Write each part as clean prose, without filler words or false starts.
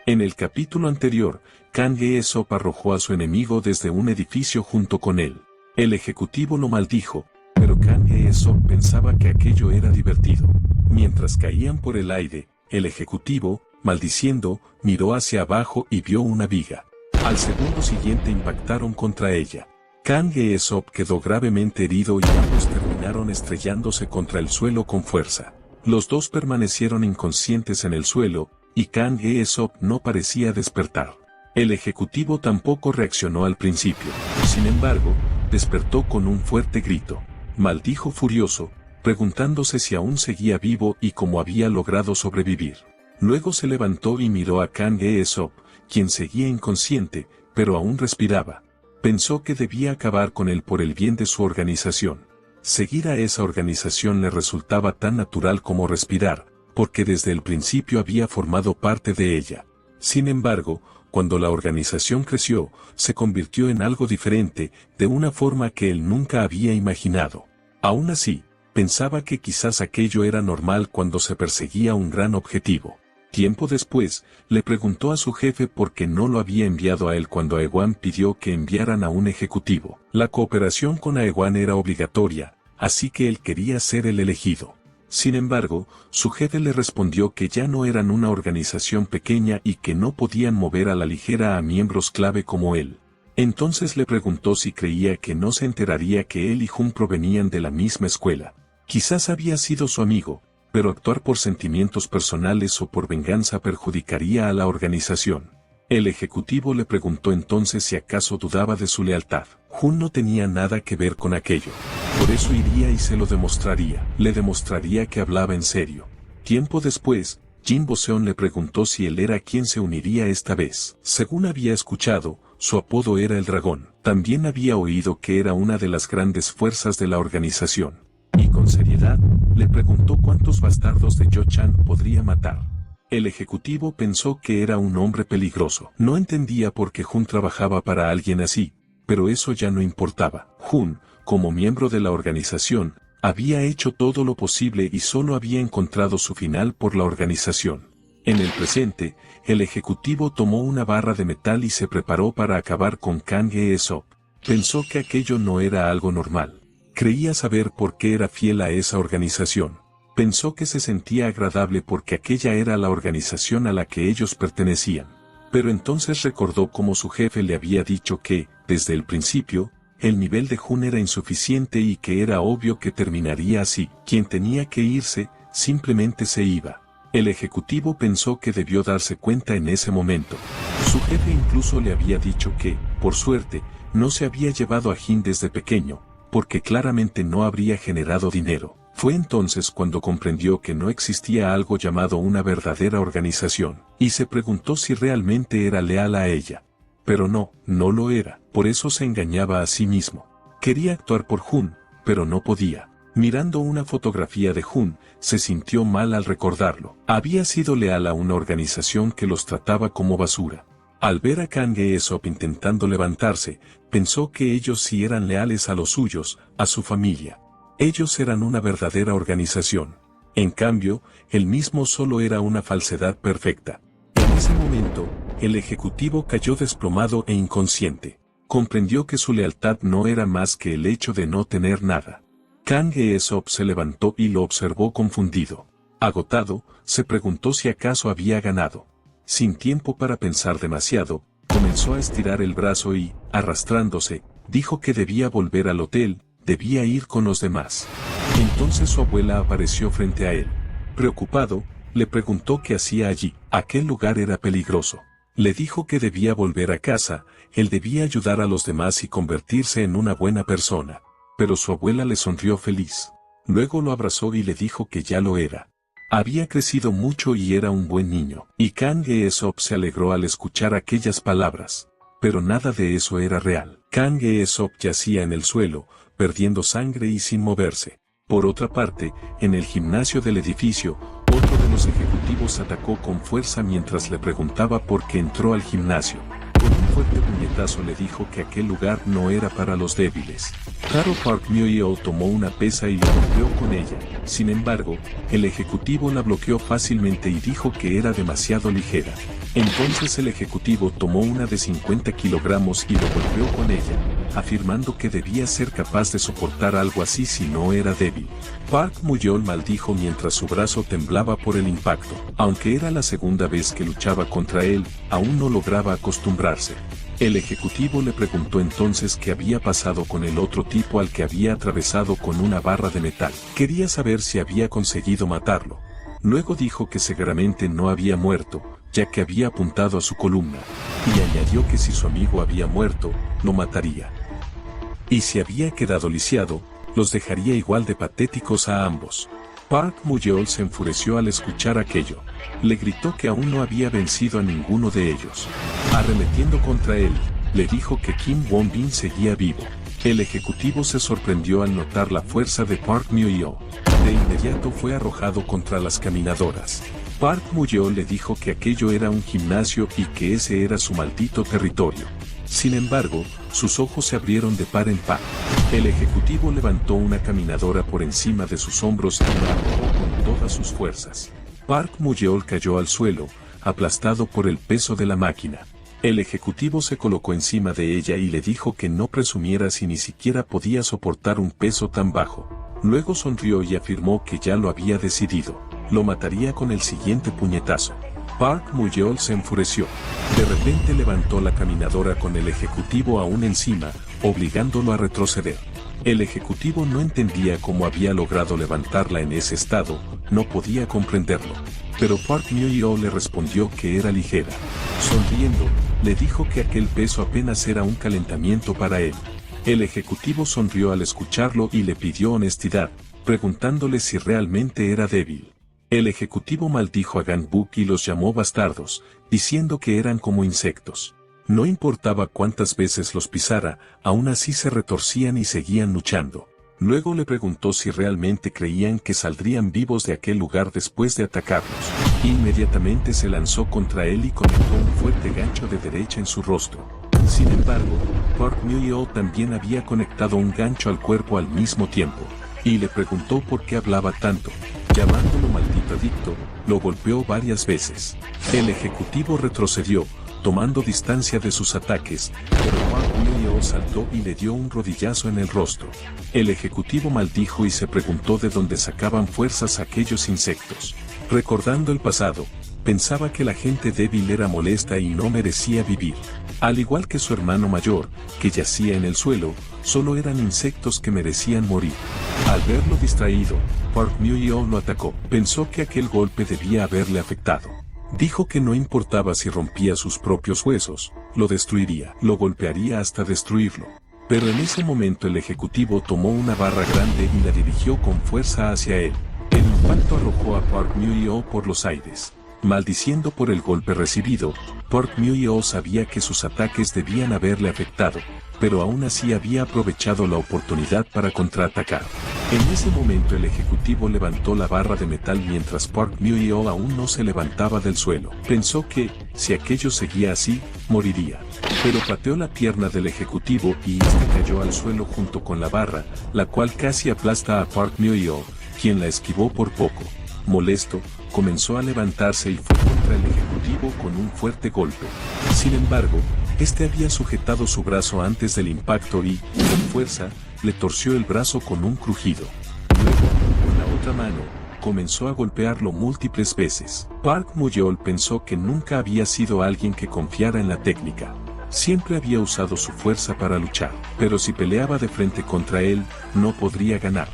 En el capítulo anterior, Kang Aesop arrojó a su enemigo desde un edificio junto con él. El ejecutivo lo maldijo, pero Kang Aesop pensaba que aquello era divertido. Mientras caían por el aire, el ejecutivo, maldiciendo, miró hacia abajo y vio una viga. Al segundo siguiente impactaron contra ella. Kang Aesop quedó gravemente herido y ambos terminaron estrellándose contra el suelo con fuerza. Los dos permanecieron inconscientes en el suelo, y Kang Aesop no parecía despertar. El ejecutivo tampoco reaccionó al principio. Sin embargo, despertó con un fuerte grito. Maldijo furioso, preguntándose si aún seguía vivo y cómo había logrado sobrevivir. Luego se levantó y miró a Kang Aesop, quien seguía inconsciente, pero aún respiraba. Pensó que debía acabar con él por el bien de su organización. Seguir a esa organización le resultaba tan natural como respirar, porque desde el principio había formado parte de ella. Sin embargo, cuando la organización creció, se convirtió en algo diferente, de una forma que él nunca había imaginado. Aún así, pensaba que quizás aquello era normal cuando se perseguía un gran objetivo. Tiempo después, le preguntó a su jefe por qué no lo había enviado a él cuando Aegon pidió que enviaran a un ejecutivo. La cooperación con Aegon era obligatoria, así que él quería ser el elegido. Sin embargo, su jefe le respondió que ya no eran una organización pequeña y que no podían mover a la ligera a miembros clave como él. Entonces le preguntó si creía que no se enteraría que él y Hun provenían de la misma escuela. Quizás había sido su amigo, pero actuar por sentimientos personales o por venganza perjudicaría a la organización. El ejecutivo le preguntó entonces si acaso dudaba de su lealtad. Hun no tenía nada que ver con aquello. Por eso iría y se lo demostraría. Le demostraría que hablaba en serio. Tiempo después, Jin Boseon le preguntó si él era quien se uniría esta vez. Según había escuchado, su apodo era el dragón. También había oído que era una de las grandes fuerzas de la organización. Y con seriedad, le preguntó cuántos bastardos de Yo Chan podría matar. El ejecutivo pensó que era un hombre peligroso. No entendía por qué Hun trabajaba para alguien así, pero eso ya no importaba. Hun, como miembro de la organización, había hecho todo lo posible y solo había encontrado su final por la organización. En el presente, el ejecutivo tomó una barra de metal y se preparó para acabar con Kang Aesop. Pensó que aquello no era algo normal. Creía saber por qué era fiel a esa organización. Pensó que se sentía agradable porque aquella era la organización a la que ellos pertenecían. Pero entonces recordó cómo su jefe le había dicho que, desde el principio, el nivel de Hun era insuficiente y que era obvio que terminaría así. Quien tenía que irse, simplemente se iba. El ejecutivo pensó que debió darse cuenta en ese momento. Su jefe incluso le había dicho que, por suerte, no se había llevado a Jin desde pequeño, porque claramente no habría generado dinero. Fue entonces cuando comprendió que no existía algo llamado una verdadera organización, y se preguntó si realmente era leal a ella. Pero no lo era, por eso se engañaba a sí mismo. Quería actuar por Hun, pero no podía. Mirando una fotografía de Hun, se sintió mal al recordarlo. Había sido leal a una organización que los trataba como basura. Al ver a Kang Aesop intentando levantarse, pensó que ellos sí eran leales a los suyos, a su familia. Ellos eran una verdadera organización. En cambio, él mismo solo era una falsedad perfecta. En ese momento, el ejecutivo cayó desplomado e inconsciente. Comprendió que su lealtad no era más que el hecho de no tener nada. Kang Aesop se levantó y lo observó confundido. Agotado, se preguntó si acaso había ganado. Sin tiempo para pensar demasiado, comenzó a estirar el brazo y, arrastrándose, dijo que debía volver al hotel, debía ir con los demás. Entonces su abuela apareció frente a él. Preocupado, le preguntó qué hacía allí. Aquel lugar era peligroso. Le dijo que debía volver a casa, él debía ayudar a los demás y convertirse en una buena persona. Pero su abuela le sonrió feliz. Luego lo abrazó y le dijo que ya lo era. Había crecido mucho y era un buen niño. Y Kang Aesop se alegró al escuchar aquellas palabras. Pero nada de eso era real. Kang Aesop yacía en el suelo, perdiendo sangre y sin moverse. Por otra parte, en el gimnasio del edificio, otro de los ejecutivos atacó con fuerza mientras le preguntaba por qué entró al gimnasio. Con un fuerte puñetazo le dijo que aquel lugar no era para los débiles. Taro Park Myo tomó una pesa y lo golpeó con ella. Sin embargo, el ejecutivo la bloqueó fácilmente y dijo que era demasiado ligera. Entonces el ejecutivo tomó una de 50 kilogramos y lo golpeó con ella, afirmando que debía ser capaz de soportar algo así si no era débil. Park Mu-yeol maldijo mientras su brazo temblaba por el impacto. Aunque era la segunda vez que luchaba contra él, aún no lograba acostumbrarse. El ejecutivo le preguntó entonces qué había pasado con el otro tipo al que había atravesado con una barra de metal. Quería saber si había conseguido matarlo. Luego dijo que seguramente no había muerto, ya que había apuntado a su columna, y añadió que si su amigo había muerto, lo mataría. Y si había quedado lisiado, los dejaría igual de patéticos a ambos. Park Mu-yeol se enfureció al escuchar aquello. Le gritó que aún no había vencido a ninguno de ellos. Arremetiendo contra él, le dijo que Kim Won-bin seguía vivo. El ejecutivo se sorprendió al notar la fuerza de Park Mu-yeol. De inmediato fue arrojado contra las caminadoras. Park Mu-yeol le dijo que aquello era un gimnasio y que ese era su maldito territorio. Sin embargo, sus ojos se abrieron de par en par. El ejecutivo levantó una caminadora por encima de sus hombros y la arrojó con todas sus fuerzas. Park Mu-yeol cayó al suelo, aplastado por el peso de la máquina. El ejecutivo se colocó encima de ella y le dijo que no presumiera si ni siquiera podía soportar un peso tan bajo. Luego sonrió y afirmó que ya lo había decidido. Lo mataría con el siguiente puñetazo. Park Mu-yeol se enfureció. De repente levantó la caminadora con el ejecutivo aún encima, obligándolo a retroceder. El ejecutivo no entendía cómo había logrado levantarla en ese estado, no podía comprenderlo. Pero Park Mu-yeol le respondió que era ligera. Sonriendo, le dijo que aquel peso apenas era un calentamiento para él. El ejecutivo sonrió al escucharlo y le pidió honestidad, preguntándole si realmente era débil. El ejecutivo maldijo a Ganbuk y los llamó bastardos, diciendo que eran como insectos. No importaba cuántas veces los pisara, aún así se retorcían y seguían luchando. Luego le preguntó si realmente creían que saldrían vivos de aquel lugar después de atacarlos. Inmediatamente se lanzó contra él y conectó un fuerte gancho de derecha en su rostro. Sin embargo, Park Mu-yeol también había conectado un gancho al cuerpo al mismo tiempo, y le preguntó por qué hablaba tanto. Llamándolo maldito adicto, lo golpeó varias veces. El ejecutivo retrocedió, tomando distancia de sus ataques, pero Park Mu-yeol saltó y le dio un rodillazo en el rostro. El ejecutivo maldijo y se preguntó de dónde sacaban fuerzas aquellos insectos. Recordando el pasado, pensaba que la gente débil era molesta y no merecía vivir. Al igual que su hermano mayor, que yacía en el suelo, solo eran insectos que merecían morir. Al verlo distraído, Park Mu-yeol lo atacó. Pensó que aquel golpe debía haberle afectado. Dijo que no importaba si rompía sus propios huesos, lo destruiría, lo golpearía hasta destruirlo. Pero en ese momento el ejecutivo tomó una barra grande y la dirigió con fuerza hacia él. El impacto arrojó a Park Mu-yeol por los aires. Maldiciendo por el golpe recibido, Park Mu-yeol sabía que sus ataques debían haberle afectado, pero aún así había aprovechado la oportunidad para contraatacar. En ese momento el ejecutivo levantó la barra de metal mientras Park Mu-yeol aún no se levantaba del suelo. Pensó que, si aquello seguía así, moriría. Pero pateó la pierna del ejecutivo y este cayó al suelo junto con la barra, la cual casi aplasta a Park Mu-yeol, quien la esquivó por poco. Molesto, comenzó a levantarse y fue contra el ejecutivo con un fuerte golpe. Sin embargo, este había sujetado su brazo antes del impacto y, con fuerza, le torció el brazo con un crujido. Luego, con la otra mano, comenzó a golpearlo múltiples veces. Park Mu-yeol pensó que nunca había sido alguien que confiara en la técnica. Siempre había usado su fuerza para luchar, pero si peleaba de frente contra él, no podría ganar.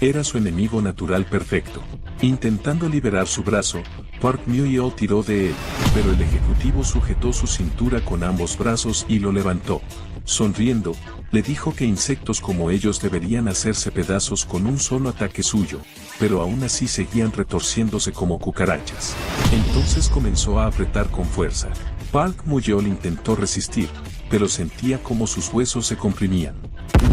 Era su enemigo natural perfecto. Intentando liberar su brazo, Park Mu-yeol tiró de él, pero el ejecutivo sujetó su cintura con ambos brazos y lo levantó. Sonriendo, le dijo que insectos como ellos deberían hacerse pedazos con un solo ataque suyo, pero aún así seguían retorciéndose como cucarachas. Entonces comenzó a apretar con fuerza. Park Mu-yeol intentó resistir, pero sentía como sus huesos se comprimían.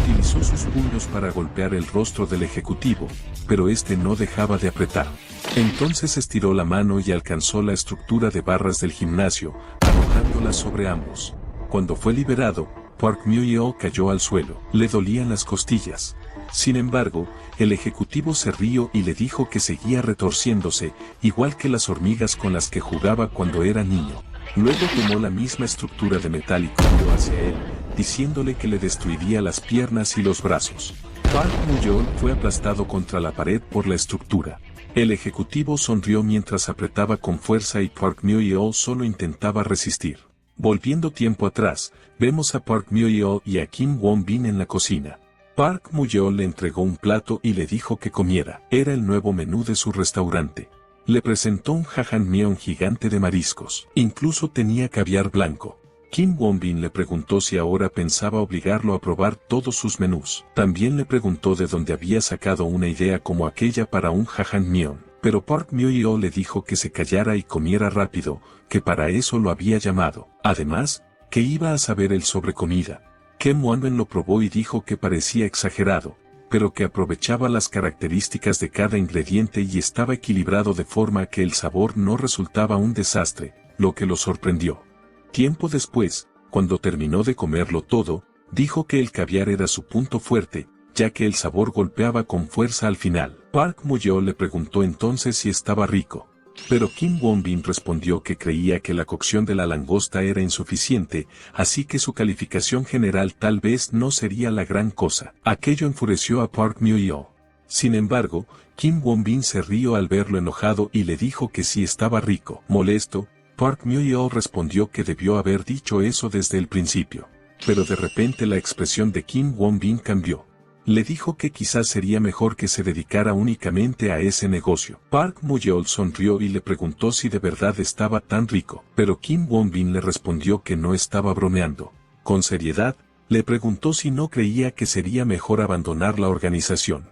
Utilizó sus puños para golpear el rostro del ejecutivo, pero este no dejaba de apretar. Entonces estiró la mano y alcanzó la estructura de barras del gimnasio, arrojándolas sobre ambos. Cuando fue liberado, Park Mu-yeol cayó al suelo. Le dolían las costillas. Sin embargo, el ejecutivo se rió y le dijo que seguía retorciéndose, igual que las hormigas con las que jugaba cuando era niño. Luego tomó la misma estructura de metal y corrió hacia él, diciéndole que le destruiría las piernas y los brazos. Park Mu-yeol fue aplastado contra la pared por la estructura. El ejecutivo sonrió mientras apretaba con fuerza y Park Mu-yeol solo intentaba resistir. Volviendo tiempo atrás, vemos a Park Mu-yeol y a Kim Won-bin en la cocina. Park Mu-yeol le entregó un plato y le dijo que comiera. Era el nuevo menú de su restaurante. Le presentó un jajangmyeon gigante de mariscos. Incluso tenía caviar blanco. Kim Won-bin le preguntó si ahora pensaba obligarlo a probar todos sus menús. También le preguntó de dónde había sacado una idea como aquella para un jajangmyeon. Pero Park Mu-yeol le dijo que se callara y comiera rápido, que para eso lo había llamado. Además, que iba a saber él sobre comida. Kim Won-bin lo probó y dijo que parecía exagerado, pero que aprovechaba las características de cada ingrediente y estaba equilibrado de forma que el sabor no resultaba un desastre, lo que lo sorprendió. Tiempo después, cuando terminó de comerlo todo, dijo que el caviar era su punto fuerte, ya que el sabor golpeaba con fuerza al final. Park Mu-yeol le preguntó entonces si estaba rico. Pero Kim Won-bin respondió que creía que la cocción de la langosta era insuficiente, así que su calificación general tal vez no sería la gran cosa. Aquello enfureció a Park Mu-yeol. Sin embargo, Kim Won-bin se rió al verlo enojado y le dijo que sí estaba rico. Molesto, Park Mu-yeol respondió que debió haber dicho eso desde el principio. Pero de repente la expresión de Kim Won-bin cambió. Le dijo que quizás sería mejor que se dedicara únicamente a ese negocio. Park Mu-yeol sonrió y le preguntó si de verdad estaba tan rico, pero Kim Won-bin le respondió que no estaba bromeando. Con seriedad, le preguntó si no creía que sería mejor abandonar la organización.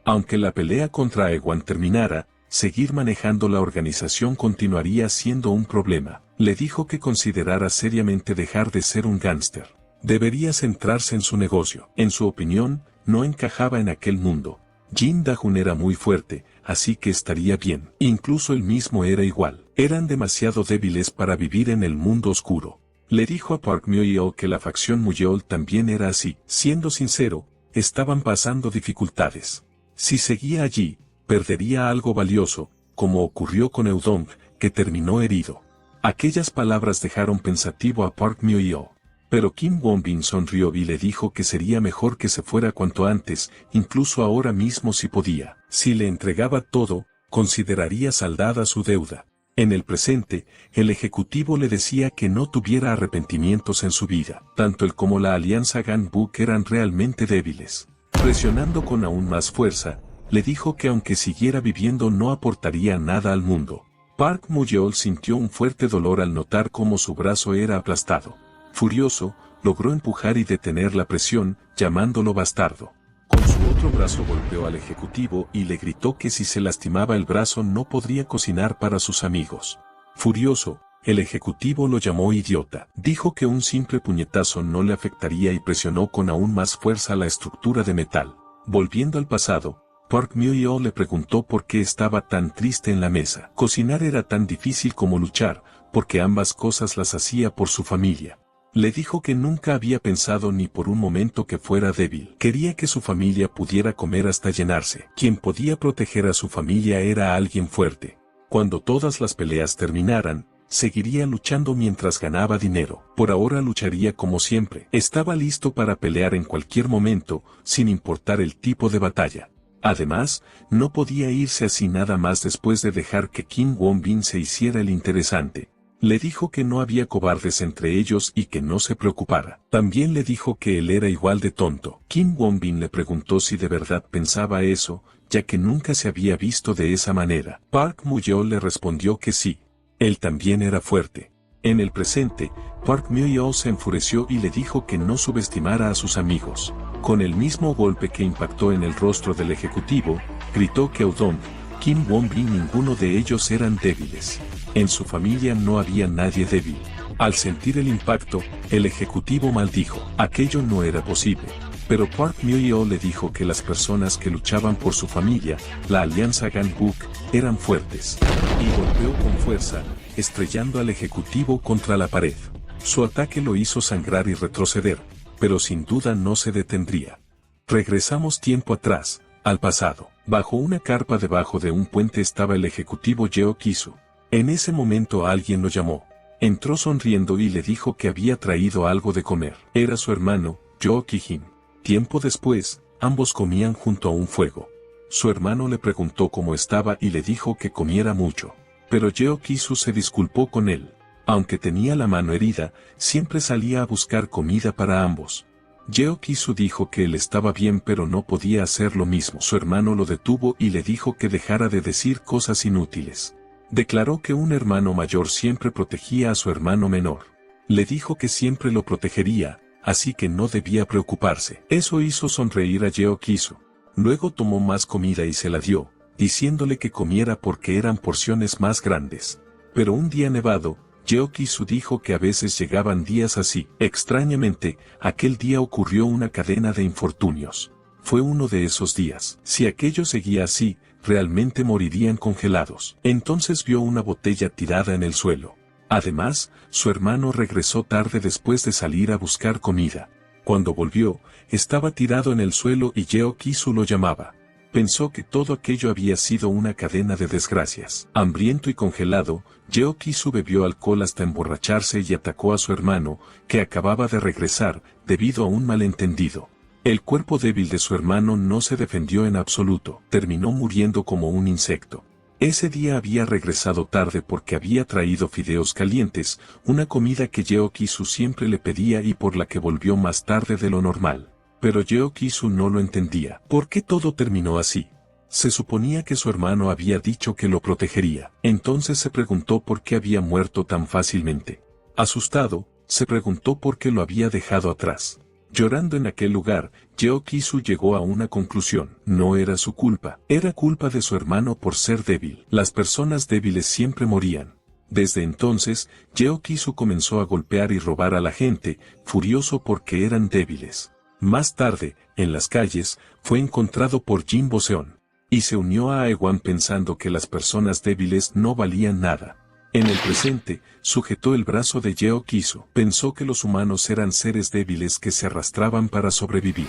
Aunque la pelea contra Aewan terminara, seguir manejando la organización continuaría siendo un problema. Le dijo que considerara seriamente dejar de ser un gángster. Debería centrarse en su negocio. En su opinión, no encajaba en aquel mundo. Jin Da-hoon era muy fuerte, así que estaría bien. Incluso él mismo era igual. Eran demasiado débiles para vivir en el mundo oscuro. Le dijo a Park Mu-yeol que la facción Mu-yeol también era así. Siendo sincero, estaban pasando dificultades. Si seguía allí, perdería algo valioso, como ocurrió con Eudong, que terminó herido. Aquellas palabras dejaron pensativo a Park Mu-yeol. Pero Kim Won-bin sonrió y le dijo que sería mejor que se fuera cuanto antes, incluso ahora mismo si podía. Si le entregaba todo, consideraría saldada su deuda. En el presente, el ejecutivo le decía que no tuviera arrepentimientos en su vida. Tanto él como la alianza Ganbuk eran realmente débiles. Presionando con aún más fuerza, le dijo que aunque siguiera viviendo no aportaría nada al mundo. Park Mu-yeol sintió un fuerte dolor al notar cómo su brazo era aplastado. Furioso, logró empujar y detener la presión, llamándolo bastardo. Con su otro brazo golpeó al ejecutivo y le gritó que si se lastimaba el brazo no podría cocinar para sus amigos. Furioso, el ejecutivo lo llamó idiota. Dijo que un simple puñetazo no le afectaría y presionó con aún más fuerza la estructura de metal. Volviendo al pasado, Park Mu-yeol le preguntó por qué estaba tan triste en la mesa. Cocinar era tan difícil como luchar, porque ambas cosas las hacía por su familia. Le dijo que nunca había pensado ni por un momento que fuera débil. Quería que su familia pudiera comer hasta llenarse. Quien podía proteger a su familia era alguien fuerte. Cuando todas las peleas terminaran, seguiría luchando mientras ganaba dinero. Por ahora lucharía como siempre. Estaba listo para pelear en cualquier momento, sin importar el tipo de batalla. Además, no podía irse así nada más después de dejar que Kim Won-bin se hiciera el interesante. Le dijo que no había cobardes entre ellos y que no se preocupara. También le dijo que él era igual de tonto. Kim Won-bin le preguntó si de verdad pensaba eso, ya que nunca se había visto de esa manera. Park Mu-yeol le respondió que sí. Él también era fuerte. En el presente, Park Mu-yeol se enfureció y le dijo que no subestimara a sus amigos. Con el mismo golpe que impactó en el rostro del ejecutivo, gritó que Eudong, Kim Won-bin y ninguno de ellos eran débiles. En su familia no había nadie débil. Al sentir el impacto, el ejecutivo maldijo. Aquello no era posible. Pero Park Mu-yeol le dijo que las personas que luchaban por su familia, la alianza Ganbuk, eran fuertes. Y golpeó con fuerza, estrellando al ejecutivo contra la pared. Su ataque lo hizo sangrar y retroceder, pero sin duda no se detendría. Regresamos tiempo atrás, al pasado. Bajo una carpa debajo de un puente estaba el ejecutivo Yeo Kisu. En ese momento alguien lo llamó. Entró sonriendo y le dijo que había traído algo de comer. Era su hermano, Yoo Ki-jin. Tiempo después, ambos comían junto a un fuego. Su hermano le preguntó cómo estaba y le dijo que comiera mucho. Pero Yoo Ki-su se disculpó con él. Aunque tenía la mano herida, siempre salía a buscar comida para ambos. Yoo Ki-su dijo que él estaba bien pero no podía hacer lo mismo. Su hermano lo detuvo y le dijo que dejara de decir cosas inútiles. Declaró que un hermano mayor siempre protegía a su hermano menor. Le dijo que siempre lo protegería, así que no debía preocuparse. Eso hizo sonreír a Yoo Ki-su. Luego tomó más comida y se la dio, diciéndole que comiera porque eran porciones más grandes. Pero un día nevado, Yoo Ki-su dijo que a veces llegaban días así. Extrañamente, aquel día ocurrió una cadena de infortunios. Fue uno de esos días. Si aquello seguía así, realmente morirían congelados. Entonces vio una botella tirada en el suelo. Además, su hermano regresó tarde después de salir a buscar comida. Cuando volvió, estaba tirado en el suelo y Yoo Ki-su lo llamaba. Pensó que todo aquello había sido una cadena de desgracias. Hambriento y congelado, Yoo Ki-su bebió alcohol hasta emborracharse y atacó a su hermano, que acababa de regresar, debido a un malentendido. El cuerpo débil de su hermano no se defendió en absoluto. Terminó muriendo como un insecto. Ese día había regresado tarde porque había traído fideos calientes, una comida que Yoo Ki-su siempre le pedía y por la que volvió más tarde de lo normal. Pero Yoo Ki-su no lo entendía. ¿Por qué todo terminó así? Se suponía que su hermano había dicho que lo protegería. Entonces se preguntó por qué había muerto tan fácilmente. Asustado, se preguntó por qué lo había dejado atrás. Llorando en aquel lugar, Yoo Ki-su llegó a una conclusión. No era su culpa. Era culpa de su hermano por ser débil. Las personas débiles siempre morían. Desde entonces, Yoo Ki-su comenzó a golpear y robar a la gente, furioso porque eran débiles. Más tarde, en las calles, fue encontrado por Jin Bo-seon, y se unió a Aewan pensando que las personas débiles no valían nada. En el presente, sujetó el brazo de Yoo Ki-su. Pensó que los humanos eran seres débiles que se arrastraban para sobrevivir.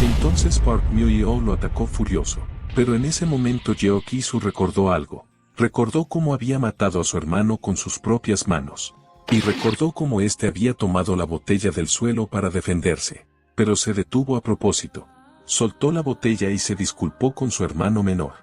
Entonces Park Myo-yeol lo atacó furioso. Pero en ese momento Yoo Ki-su recordó algo. Recordó cómo había matado a su hermano con sus propias manos. Y recordó cómo éste había tomado la botella del suelo para defenderse. Pero se detuvo a propósito. Soltó la botella y se disculpó con su hermano menor.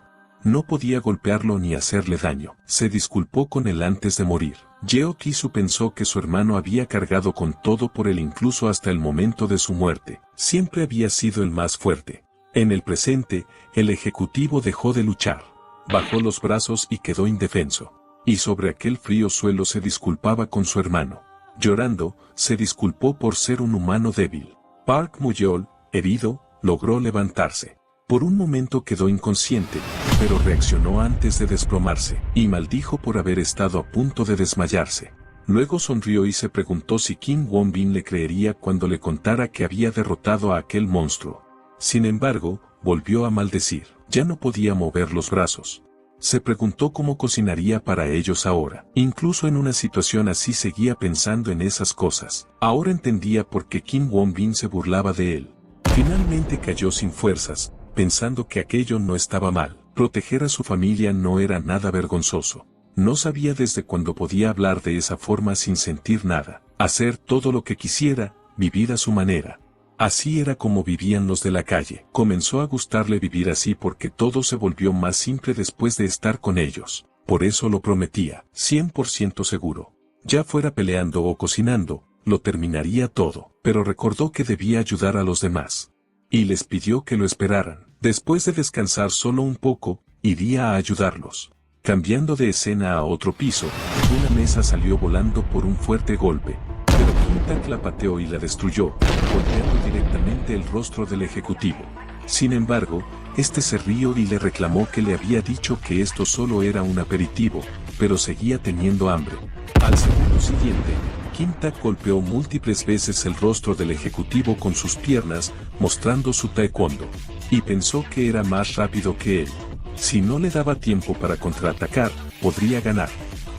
No podía golpearlo ni hacerle daño. Se disculpó con él antes de morir. Yoo Ki-su pensó que su hermano había cargado con todo por él incluso hasta el momento de su muerte. Siempre había sido el más fuerte. En el presente, el ejecutivo dejó de luchar. Bajó los brazos y quedó indefenso. Y sobre aquel frío suelo se disculpaba con su hermano. Llorando, se disculpó por ser un humano débil. Park Myo-yeol, herido, logró levantarse. Por un momento quedó inconsciente, pero reaccionó antes de desplomarse, y maldijo por haber estado a punto de desmayarse. Luego sonrió y se preguntó si Kim Won-bin le creería cuando le contara que había derrotado a aquel monstruo. Sin embargo, volvió a maldecir. Ya no podía mover los brazos. Se preguntó cómo cocinaría para ellos ahora. Incluso en una situación así seguía pensando en esas cosas. Ahora entendía por qué Kim Won-bin se burlaba de él. Finalmente cayó sin fuerzas, pensando que aquello no estaba mal. Proteger a su familia no era nada vergonzoso. No sabía desde cuándo podía hablar de esa forma sin sentir nada. Hacer todo lo que quisiera, vivir a su manera. Así era como vivían los de la calle. Comenzó a gustarle vivir así porque todo se volvió más simple después de estar con ellos. Por eso lo prometía, 100% seguro. Ya fuera peleando o cocinando, lo terminaría todo. Pero recordó que debía ayudar a los demás. Y les pidió que lo esperaran. Después de descansar solo un poco, iría a ayudarlos. Cambiando de escena a otro piso, una mesa salió volando por un fuerte golpe. Pero Kim Tak la pateó y la destruyó, golpeando directamente el rostro del ejecutivo. Sin embargo, este se rió y le reclamó que le había dicho que esto solo era un aperitivo, pero seguía teniendo hambre. Al segundo siguiente, Kim Tak golpeó múltiples veces el rostro del ejecutivo con sus piernas, mostrando su taekwondo. Y pensó que era más rápido que él. Si no le daba tiempo para contraatacar, podría ganar.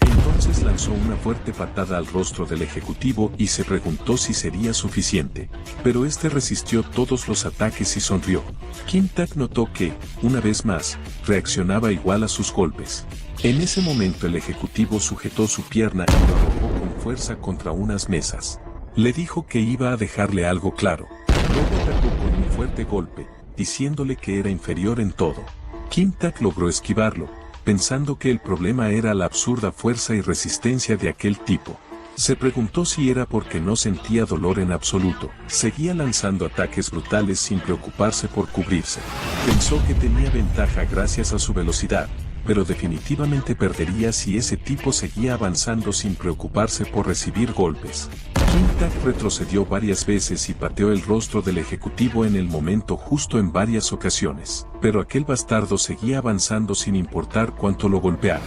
Entonces lanzó una fuerte patada al rostro del ejecutivo y se preguntó si sería suficiente. Pero este resistió todos los ataques y sonrió. Kim Tak notó que, una vez más, reaccionaba igual a sus golpes. En ese momento el ejecutivo sujetó su pierna y lo arrojó con fuerza fuerza contra unas mesas. Le dijo que iba a dejarle algo claro. Luego atacó con un fuerte golpe, diciéndole que era inferior en todo. Kim Tak logró esquivarlo, pensando que el problema era la absurda fuerza y resistencia de aquel tipo. Se preguntó si era porque no sentía dolor en absoluto. Seguía lanzando ataques brutales sin preocuparse por cubrirse. Pensó que tenía ventaja gracias a su velocidad, pero definitivamente perdería si ese tipo seguía avanzando sin preocuparse por recibir golpes. Kim Tak retrocedió varias veces y pateó el rostro del ejecutivo en el momento justo en varias ocasiones, pero aquel bastardo seguía avanzando sin importar cuánto lo golpeara.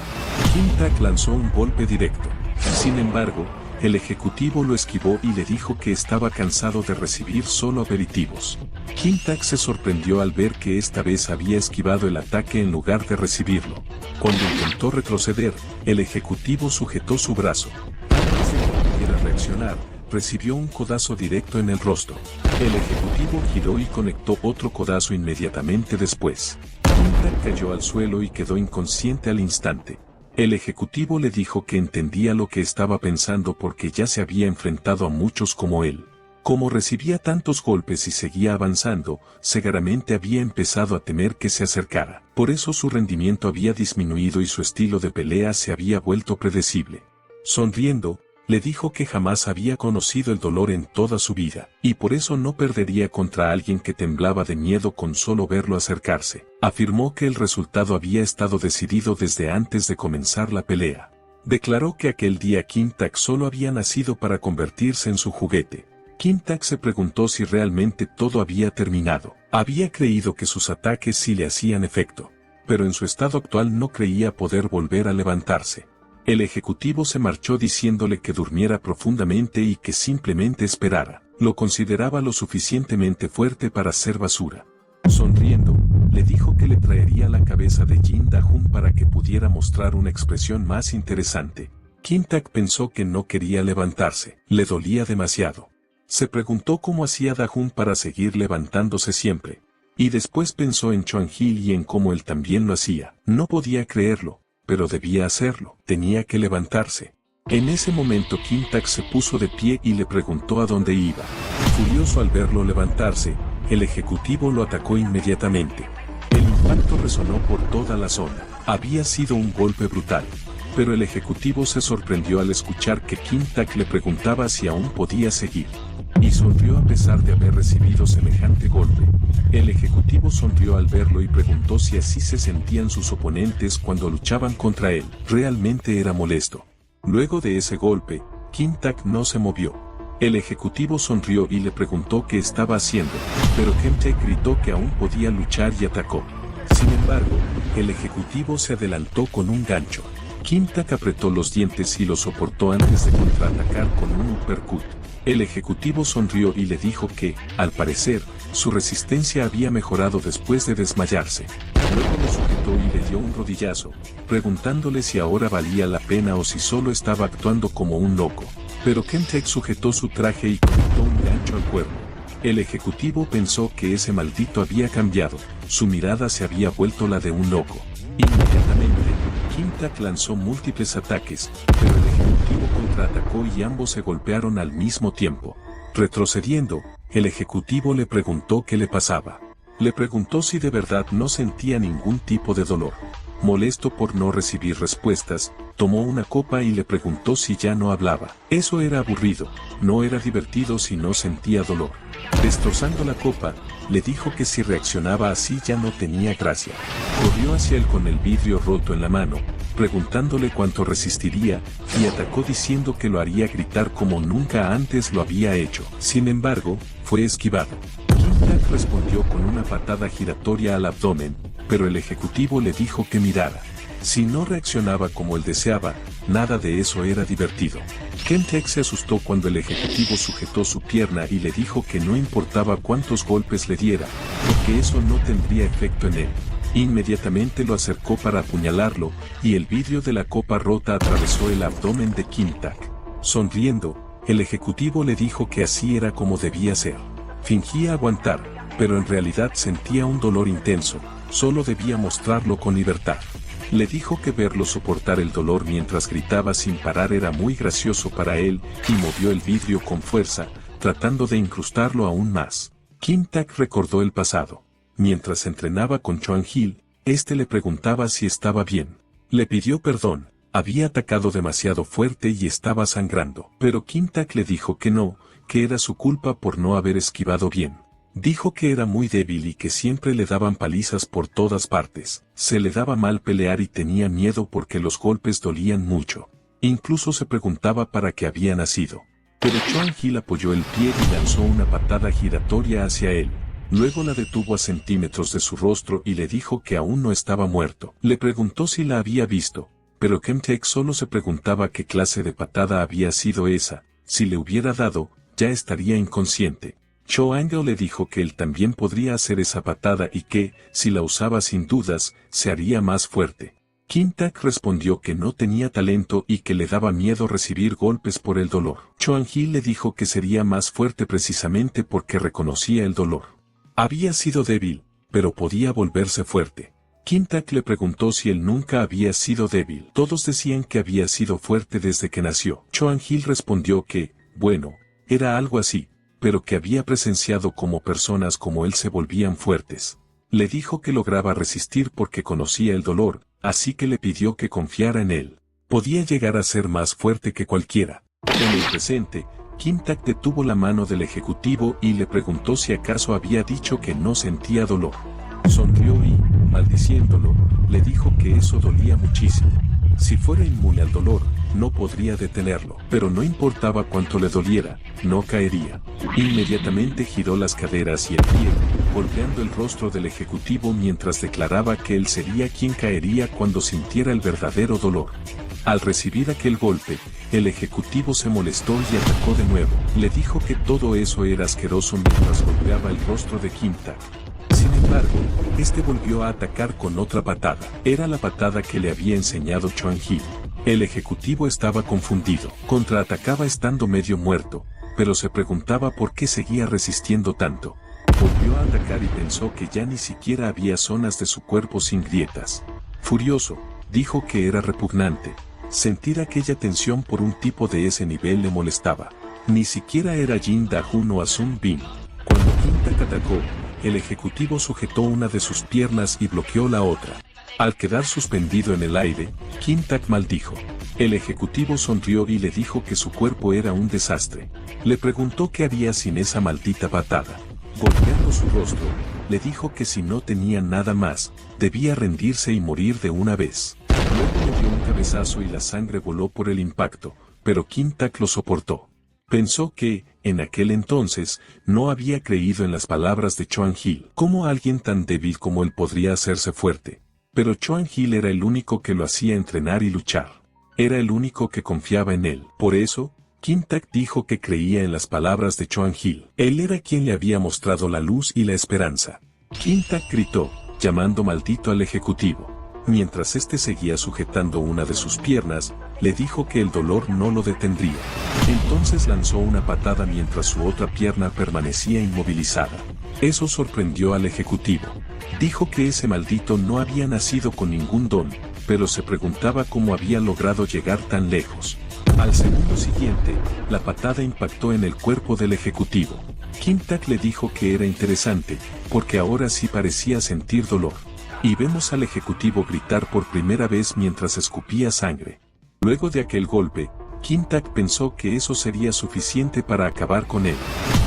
Kim Tak lanzó un golpe directo. Sin embargo, el ejecutivo lo esquivó y le dijo que estaba cansado de recibir solo aperitivos. Kim Tak se sorprendió al ver que esta vez había esquivado el ataque en lugar de recibirlo. Cuando intentó retroceder, el ejecutivo sujetó su brazo. Antes de que pudiera reaccionar, recibió un codazo directo en el rostro. El ejecutivo giró y conectó otro codazo inmediatamente después. Kim Tak cayó al suelo y quedó inconsciente al instante. El ejecutivo le dijo que entendía lo que estaba pensando porque ya se había enfrentado a muchos como él. Como recibía tantos golpes y seguía avanzando, seguramente había empezado a temer que se acercara. Por eso su rendimiento había disminuido y su estilo de pelea se había vuelto predecible. Sonriendo, le dijo que jamás había conocido el dolor en toda su vida, y por eso no perdería contra alguien que temblaba de miedo con solo verlo acercarse. Afirmó que el resultado había estado decidido desde antes de comenzar la pelea. Declaró que aquel día Kim Tak solo había nacido para convertirse en su juguete. Kim Tak se preguntó si realmente todo había terminado. Había creído que sus ataques sí le hacían efecto, pero en su estado actual no creía poder volver a levantarse. El ejecutivo se marchó diciéndole que durmiera profundamente y que simplemente esperara. Lo consideraba lo suficientemente fuerte para ser basura. Sonriendo, le dijo que le traería la cabeza de Jin Da-hoon para que pudiera mostrar una expresión más interesante. Kim Tak pensó que no quería levantarse, le dolía demasiado. Se preguntó cómo hacía Da-hoon para seguir levantándose siempre. Y después pensó en Chuan-hil y en cómo él también lo hacía. No podía creerlo, pero debía hacerlo, tenía que levantarse. En ese momento Kim Tak se puso de pie y le preguntó a dónde iba. Furioso al verlo levantarse, el ejecutivo lo atacó inmediatamente. El impacto resonó por toda la zona. Había sido un golpe brutal, pero el ejecutivo se sorprendió al escuchar que Kim Tak le preguntaba si aún podía seguir. Y sonrió a pesar de haber recibido semejante golpe. El ejecutivo sonrió al verlo y preguntó si así se sentían sus oponentes cuando luchaban contra él. Realmente era molesto. Luego de ese golpe, Kim Tak no se movió. El ejecutivo sonrió y le preguntó qué estaba haciendo, pero Kim Tak gritó que aún podía luchar y atacó. Sin embargo, el ejecutivo se adelantó con un gancho. Kim Tak apretó los dientes y lo soportó antes de contraatacar con un uppercut. El ejecutivo sonrió y le dijo que, al parecer, su resistencia había mejorado después de desmayarse. Luego lo sujetó y le dio un rodillazo, preguntándole si ahora valía la pena o si solo estaba actuando como un loco. Pero Kim Tak sujetó su traje y conectó un gancho al cuerpo. El ejecutivo pensó que ese maldito había cambiado, su mirada se había vuelto la de un loco. Inmediatamente, Kim Tak lanzó múltiples ataques, pero el ejecutivo contraatacó y ambos se golpearon al mismo tiempo. Retrocediendo, el ejecutivo le preguntó qué le pasaba. Le preguntó si de verdad no sentía ningún tipo de dolor. Molesto por no recibir respuestas, tomó una copa y le preguntó si ya no hablaba. Eso era aburrido, no era divertido si no sentía dolor. Destrozando la copa, le dijo que si reaccionaba así ya no tenía gracia. Corrió hacia él con el vidrio roto en la mano, preguntándole cuánto resistiría, y atacó diciendo que lo haría gritar como nunca antes lo había hecho. Sin embargo, fue esquivado. Kim Tak respondió con una patada giratoria al abdomen, pero el ejecutivo le dijo que mirara. Si no reaccionaba como él deseaba, nada de eso era divertido. Kim Tak se asustó cuando el ejecutivo sujetó su pierna y le dijo que no importaba cuántos golpes le diera, porque eso no tendría efecto en él. Inmediatamente lo acercó para apuñalarlo, y el vidrio de la copa rota atravesó el abdomen de Kim Tak. Sonriendo, el ejecutivo le dijo que así era como debía ser. Fingía aguantar, pero en realidad sentía un dolor intenso, solo debía mostrarlo con libertad. Le dijo que verlo soportar el dolor mientras gritaba sin parar era muy gracioso para él, y movió el vidrio con fuerza, tratando de incrustarlo aún más. Kim Tak recordó el pasado. Mientras entrenaba con Chuan Gil, este le preguntaba si estaba bien. Le pidió perdón, había atacado demasiado fuerte y estaba sangrando. Pero Kim Tak le dijo que no, que era su culpa por no haber esquivado bien. Dijo que era muy débil y que siempre le daban palizas por todas partes. Se le daba mal pelear y tenía miedo porque los golpes dolían mucho. Incluso se preguntaba para qué había nacido. Pero Chuan Gil apoyó el pie y lanzó una patada giratoria hacia él. Luego la detuvo a centímetros de su rostro y le dijo que aún no estaba muerto. Le preguntó si la había visto, pero Kim Tak solo se preguntaba qué clase de patada había sido esa. Si le hubiera dado, ya estaría inconsciente. Cho Angel le dijo que él también podría hacer esa patada y que, si la usaba sin dudas, se haría más fuerte. Kim Tak respondió que no tenía talento y que le daba miedo recibir golpes por el dolor. Chuan Gil le dijo que sería más fuerte precisamente porque reconocía el dolor. Había sido débil, pero podía volverse fuerte. Kim Tak le preguntó si él nunca había sido débil. Todos decían que había sido fuerte desde que nació. Chuan Gil respondió que, bueno, era algo así, pero que había presenciado cómo personas como él se volvían fuertes. Le dijo que lograba resistir porque conocía el dolor, así que le pidió que confiara en él. Podía llegar a ser más fuerte que cualquiera. En el presente, Kim Tak detuvo la mano del ejecutivo y le preguntó si acaso había dicho que no sentía dolor. Sonrió y, maldiciéndolo, le dijo que eso dolía muchísimo. Si fuera inmune al dolor, no podría detenerlo, pero no importaba cuánto le doliera, no caería. Inmediatamente giró las caderas y el pie, golpeando el rostro del ejecutivo mientras declaraba que él sería quien caería cuando sintiera el verdadero dolor. Al recibir aquel golpe, el ejecutivo se molestó y atacó de nuevo. Le dijo que todo eso era asqueroso mientras golpeaba el rostro de Kim Tak. Sin embargo, este volvió a atacar con otra patada. Era la patada que le había enseñado Chuan Gil. El ejecutivo estaba confundido. Contraatacaba estando medio muerto, pero se preguntaba por qué seguía resistiendo tanto. Volvió a atacar y pensó que ya ni siquiera había zonas de su cuerpo sin grietas. Furioso, dijo que era repugnante. Sentir aquella tensión por un tipo de ese nivel le molestaba. Ni siquiera era Jin Da-hun o Asun Bin. Cuando Kim Tak atacó, el ejecutivo sujetó una de sus piernas y bloqueó la otra. Al quedar suspendido en el aire, Kim Tak maldijo. El ejecutivo sonrió y le dijo que su cuerpo era un desastre. Le preguntó qué haría sin esa maldita patada. Golpeando su rostro, le dijo que si no tenía nada más, debía rendirse y morir de una vez. Luego le dio un cabezazo y la sangre voló por el impacto, pero Kim Tak lo soportó. Pensó que, en aquel entonces, no había creído en las palabras de Chuan Gil. ¿Cómo alguien tan débil como él podría hacerse fuerte? Pero Chuan Gil era el único que lo hacía entrenar y luchar. Era el único que confiaba en él. Por eso, Kim Tak dijo que creía en las palabras de Chuan Gil. Él era quien le había mostrado la luz y la esperanza. Kim Tak gritó, llamando maldito al ejecutivo. Mientras este seguía sujetando una de sus piernas, le dijo que el dolor no lo detendría. Entonces lanzó una patada mientras su otra pierna permanecía inmovilizada. Eso sorprendió al ejecutivo. Dijo que ese maldito no había nacido con ningún don, pero se preguntaba cómo había logrado llegar tan lejos. Al segundo siguiente, la patada impactó en el cuerpo del ejecutivo. Kim Tak le dijo que era interesante, porque ahora sí parecía sentir dolor. Y vemos al ejecutivo gritar por primera vez mientras escupía sangre. Luego de aquel golpe, Kim Tak pensó que eso sería suficiente para acabar con él.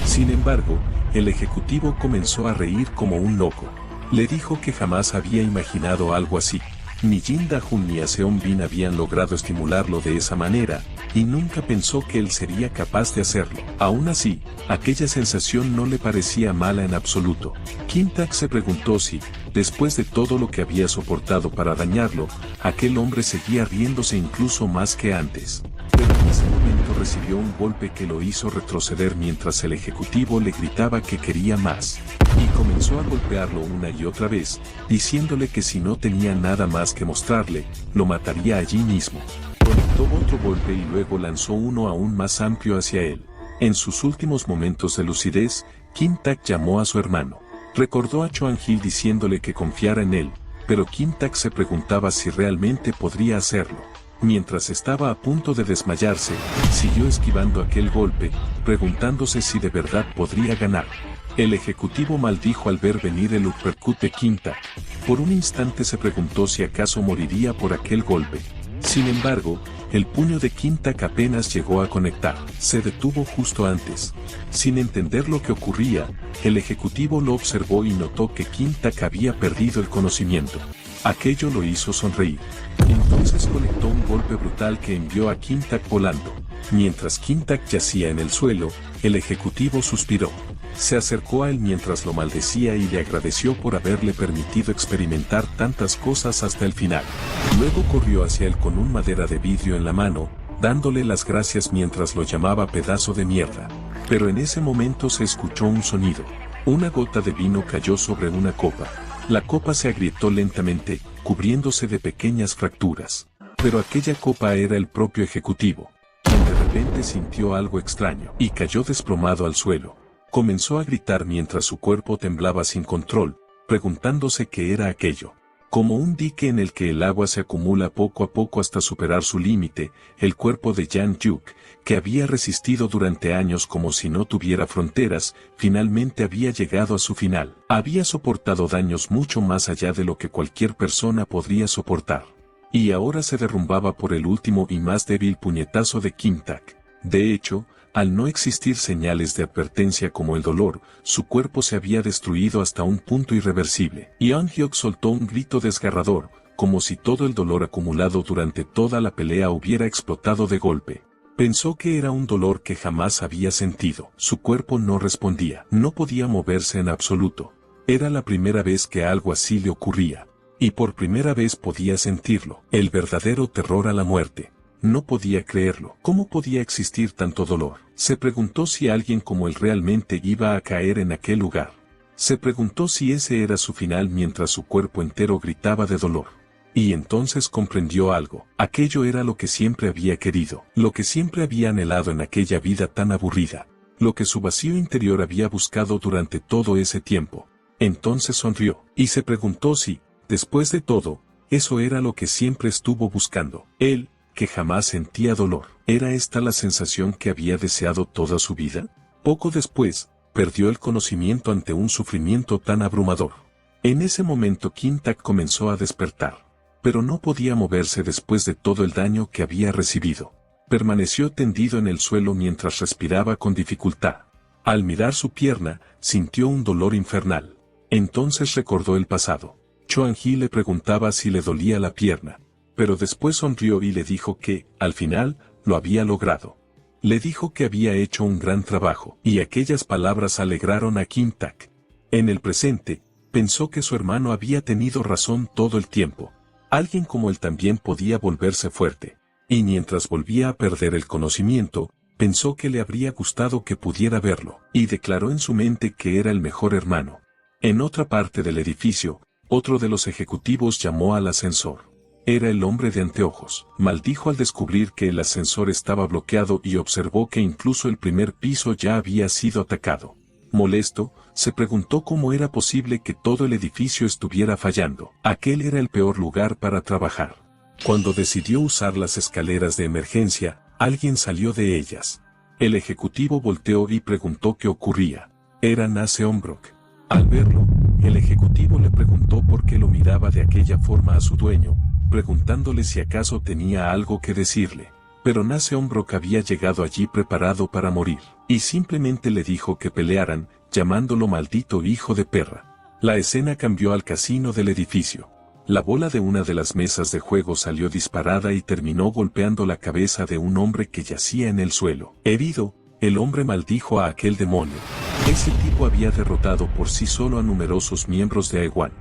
Sin embargo, el ejecutivo comenzó a reír como un loco. Le dijo que jamás había imaginado algo así. Ni Jin Da-hun ni Aseon Bin habían logrado estimularlo de esa manera, y nunca pensó que él sería capaz de hacerlo. Aún así, aquella sensación no le parecía mala en absoluto. Kim Tak se preguntó si, después de todo lo que había soportado para dañarlo, aquel hombre seguía riéndose incluso más que antes. Pero en ese momento recibió un golpe que lo hizo retroceder mientras el ejecutivo le gritaba que quería más. Y comenzó a golpearlo una y otra vez, diciéndole que si no tenía nada más que mostrarle, lo mataría allí mismo. Conectó otro golpe y luego lanzó uno aún más amplio hacia él. En sus últimos momentos de lucidez, Kim Tak llamó a su hermano. Recordó a Chuan Gil diciéndole que confiara en él, pero Kim-Tak se preguntaba si realmente podría hacerlo. Mientras estaba a punto de desmayarse, siguió esquivando aquel golpe, preguntándose si de verdad podría ganar. El ejecutivo maldijo al ver venir el uppercut de Kim-Tak. Por un instante se preguntó si acaso moriría por aquel golpe. Sin embargo, el puño de Kim-Tak apenas llegó a conectar. Se detuvo justo antes. Sin entender lo que ocurría, el ejecutivo lo observó y notó que Kim-Tak había perdido el conocimiento. Aquello lo hizo sonreír. Entonces conectó un golpe brutal que envió a Kim-Tak volando. Mientras Kim-Tak yacía en el suelo, el ejecutivo suspiró. Se acercó a él mientras lo maldecía y le agradeció por haberle permitido experimentar tantas cosas hasta el final. Luego corrió hacia él con un madera de vidrio en la mano, dándole las gracias mientras lo llamaba pedazo de mierda. Pero en ese momento se escuchó un sonido. Una gota de vino cayó sobre una copa. La copa se agrietó lentamente, cubriéndose de pequeñas fracturas. Pero aquella copa era el propio ejecutivo, quien de repente sintió algo extraño y cayó desplomado al suelo. Comenzó a gritar mientras su cuerpo temblaba sin control, preguntándose qué era aquello. Como un dique en el que el agua se acumula poco a poco hasta superar su límite, el cuerpo de Yang Yuk, que había resistido durante años como si no tuviera fronteras, finalmente había llegado a su final. Había soportado daños mucho más allá de lo que cualquier persona podría soportar. Y ahora se derrumbaba por el último y más débil puñetazo de Kim-Tak. De hecho, al no existir señales de advertencia como el dolor, su cuerpo se había destruido hasta un punto irreversible. Yeon-hyuk soltó un grito desgarrador, como si todo el dolor acumulado durante toda la pelea hubiera explotado de golpe. Pensó que era un dolor que jamás había sentido. Su cuerpo no respondía, no podía moverse en absoluto. Era la primera vez que algo así le ocurría. Y por primera vez podía sentirlo, el verdadero terror a la muerte. No podía creerlo. ¿Cómo podía existir tanto dolor? Se preguntó si alguien como él realmente iba a caer en aquel lugar. Se preguntó si ese era su final mientras su cuerpo entero gritaba de dolor. Y entonces comprendió algo. Aquello era lo que siempre había querido, lo que siempre había anhelado en aquella vida tan aburrida, lo que su vacío interior había buscado durante todo ese tiempo. Entonces sonrió, y se preguntó si, después de todo, eso era lo que siempre estuvo buscando. Él, que jamás sentía dolor. ¿Era esta la sensación que había deseado toda su vida? Poco después, perdió el conocimiento ante un sufrimiento tan abrumador. En ese momento Kim-Tak comenzó a despertar. Pero no podía moverse después de todo el daño que había recibido. Permaneció tendido en el suelo mientras respiraba con dificultad. Al mirar su pierna, sintió un dolor infernal. Entonces recordó el pasado. Choan-hee le preguntaba si le dolía la pierna. Pero después sonrió y le dijo que, al final, lo había logrado. Le dijo que había hecho un gran trabajo, y aquellas palabras alegraron a Kim-Tak. En el presente, pensó que su hermano había tenido razón todo el tiempo. Alguien como él también podía volverse fuerte. Y mientras volvía a perder el conocimiento, pensó que le habría gustado que pudiera verlo, y declaró en su mente que era el mejor hermano. En otra parte del edificio, otro de los ejecutivos llamó al ascensor. Era el hombre de anteojos. Maldijo al descubrir que el ascensor estaba bloqueado y observó que incluso el primer piso ya había sido atacado. Molesto, se preguntó cómo era posible que todo el edificio estuviera fallando. Aquel era el peor lugar para trabajar. Cuando decidió usar las escaleras de emergencia, alguien salió de ellas. El ejecutivo volteó y preguntó qué ocurría. Era Na Seonbrok. Al verlo, el ejecutivo le preguntó por qué lo miraba de aquella forma a su dueño, preguntándole si acaso tenía algo que decirle. Pero Na Seonbrok había llegado allí preparado para morir, y simplemente le dijo que pelearan, llamándolo maldito hijo de perra. La escena cambió al casino del edificio. La bola de una de las mesas de juego salió disparada y terminó golpeando la cabeza de un hombre que yacía en el suelo. Herido, el hombre maldijo a aquel demonio. Ese tipo había derrotado por sí solo a numerosos miembros de Aewan.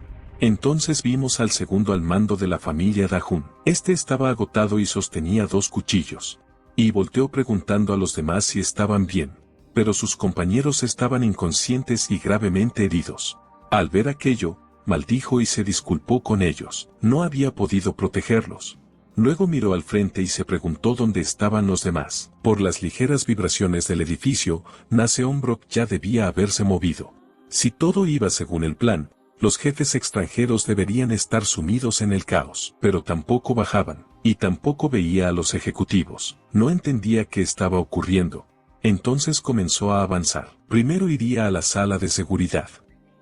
Entonces vimos al segundo al mando de la familia Dajun. Este estaba agotado y sostenía 2 cuchillos. Y volteó preguntando a los demás si estaban bien. Pero sus compañeros estaban inconscientes y gravemente heridos. Al ver aquello, maldijo y se disculpó con ellos. No había podido protegerlos. Luego miró al frente y se preguntó dónde estaban los demás. Por las ligeras vibraciones del edificio, Na Seonbrok ya debía haberse movido. Si todo iba según el plan, Los jefes extranjeros deberían estar sumidos en el caos, pero tampoco bajaban, y tampoco veía a los ejecutivos. No entendía qué estaba ocurriendo. Entonces comenzó a avanzar. Primero iría a la sala de seguridad.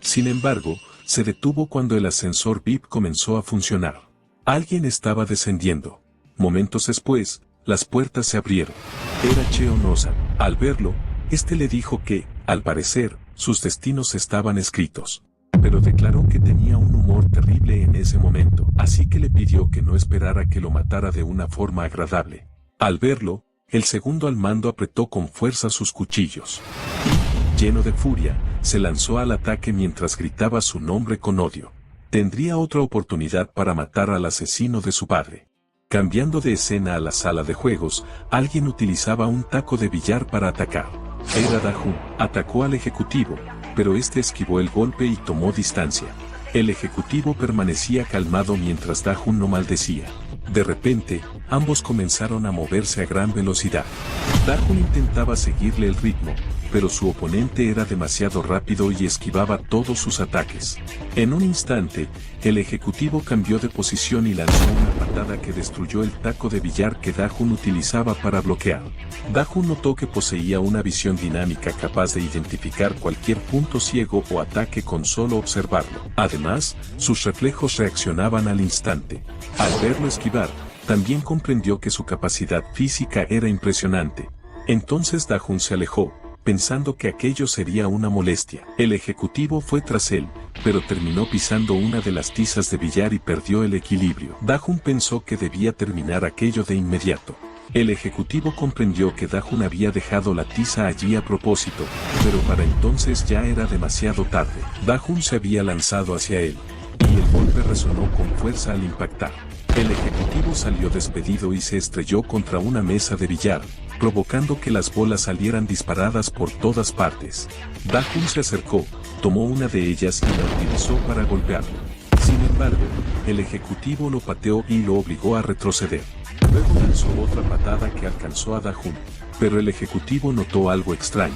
Sin embargo, se detuvo cuando el ascensor VIP comenzó a funcionar. Alguien estaba descendiendo. Momentos después, las puertas se abrieron. Era Cheon Ozan. Al verlo, este le dijo que, al parecer, sus destinos estaban escritos. Pero declaró que tenía un humor terrible en ese momento, así que le pidió que no esperara que lo matara de una forma agradable. Al verlo, el segundo al mando apretó con fuerza sus cuchillos. Y, lleno de furia, se lanzó al ataque mientras gritaba su nombre con odio. Tendría otra oportunidad para matar al asesino de su padre. Cambiando de escena a la sala de juegos, alguien utilizaba un taco de billar para atacar. Era Da-hun. Atacó al ejecutivo, pero este esquivó el golpe y tomó distancia. El ejecutivo permanecía calmado mientras Da-hun no maldecía. De repente, ambos comenzaron a moverse a gran velocidad. Da-hun intentaba seguirle el ritmo, pero su oponente era demasiado rápido y esquivaba todos sus ataques. En un instante, el ejecutivo cambió de posición y lanzó una patada que destruyó el taco de billar que Da-hun utilizaba para bloquear. Da-hun notó que poseía una visión dinámica capaz de identificar cualquier punto ciego o ataque con solo observarlo. Además, sus reflejos reaccionaban al instante. Al verlo esquivar, también comprendió que su capacidad física era impresionante. Entonces Da-hun se alejó, pensando que aquello sería una molestia. El ejecutivo fue tras él, pero terminó pisando una de las tizas de billar y perdió el equilibrio. Da-hun pensó que debía terminar aquello de inmediato. El ejecutivo comprendió que Da-hun había dejado la tiza allí a propósito, pero para entonces ya era demasiado tarde. Da-hun se había lanzado hacia él, y el golpe resonó con fuerza al impactar. El ejecutivo salió despedido y se estrelló contra una mesa de billar, provocando que las bolas salieran disparadas por todas partes. Da-hun se acercó, tomó una de ellas y la utilizó para golpearlo. Sin embargo, el ejecutivo lo pateó y lo obligó a retroceder. Luego lanzó otra patada que alcanzó a Da-hun, pero el ejecutivo notó algo extraño.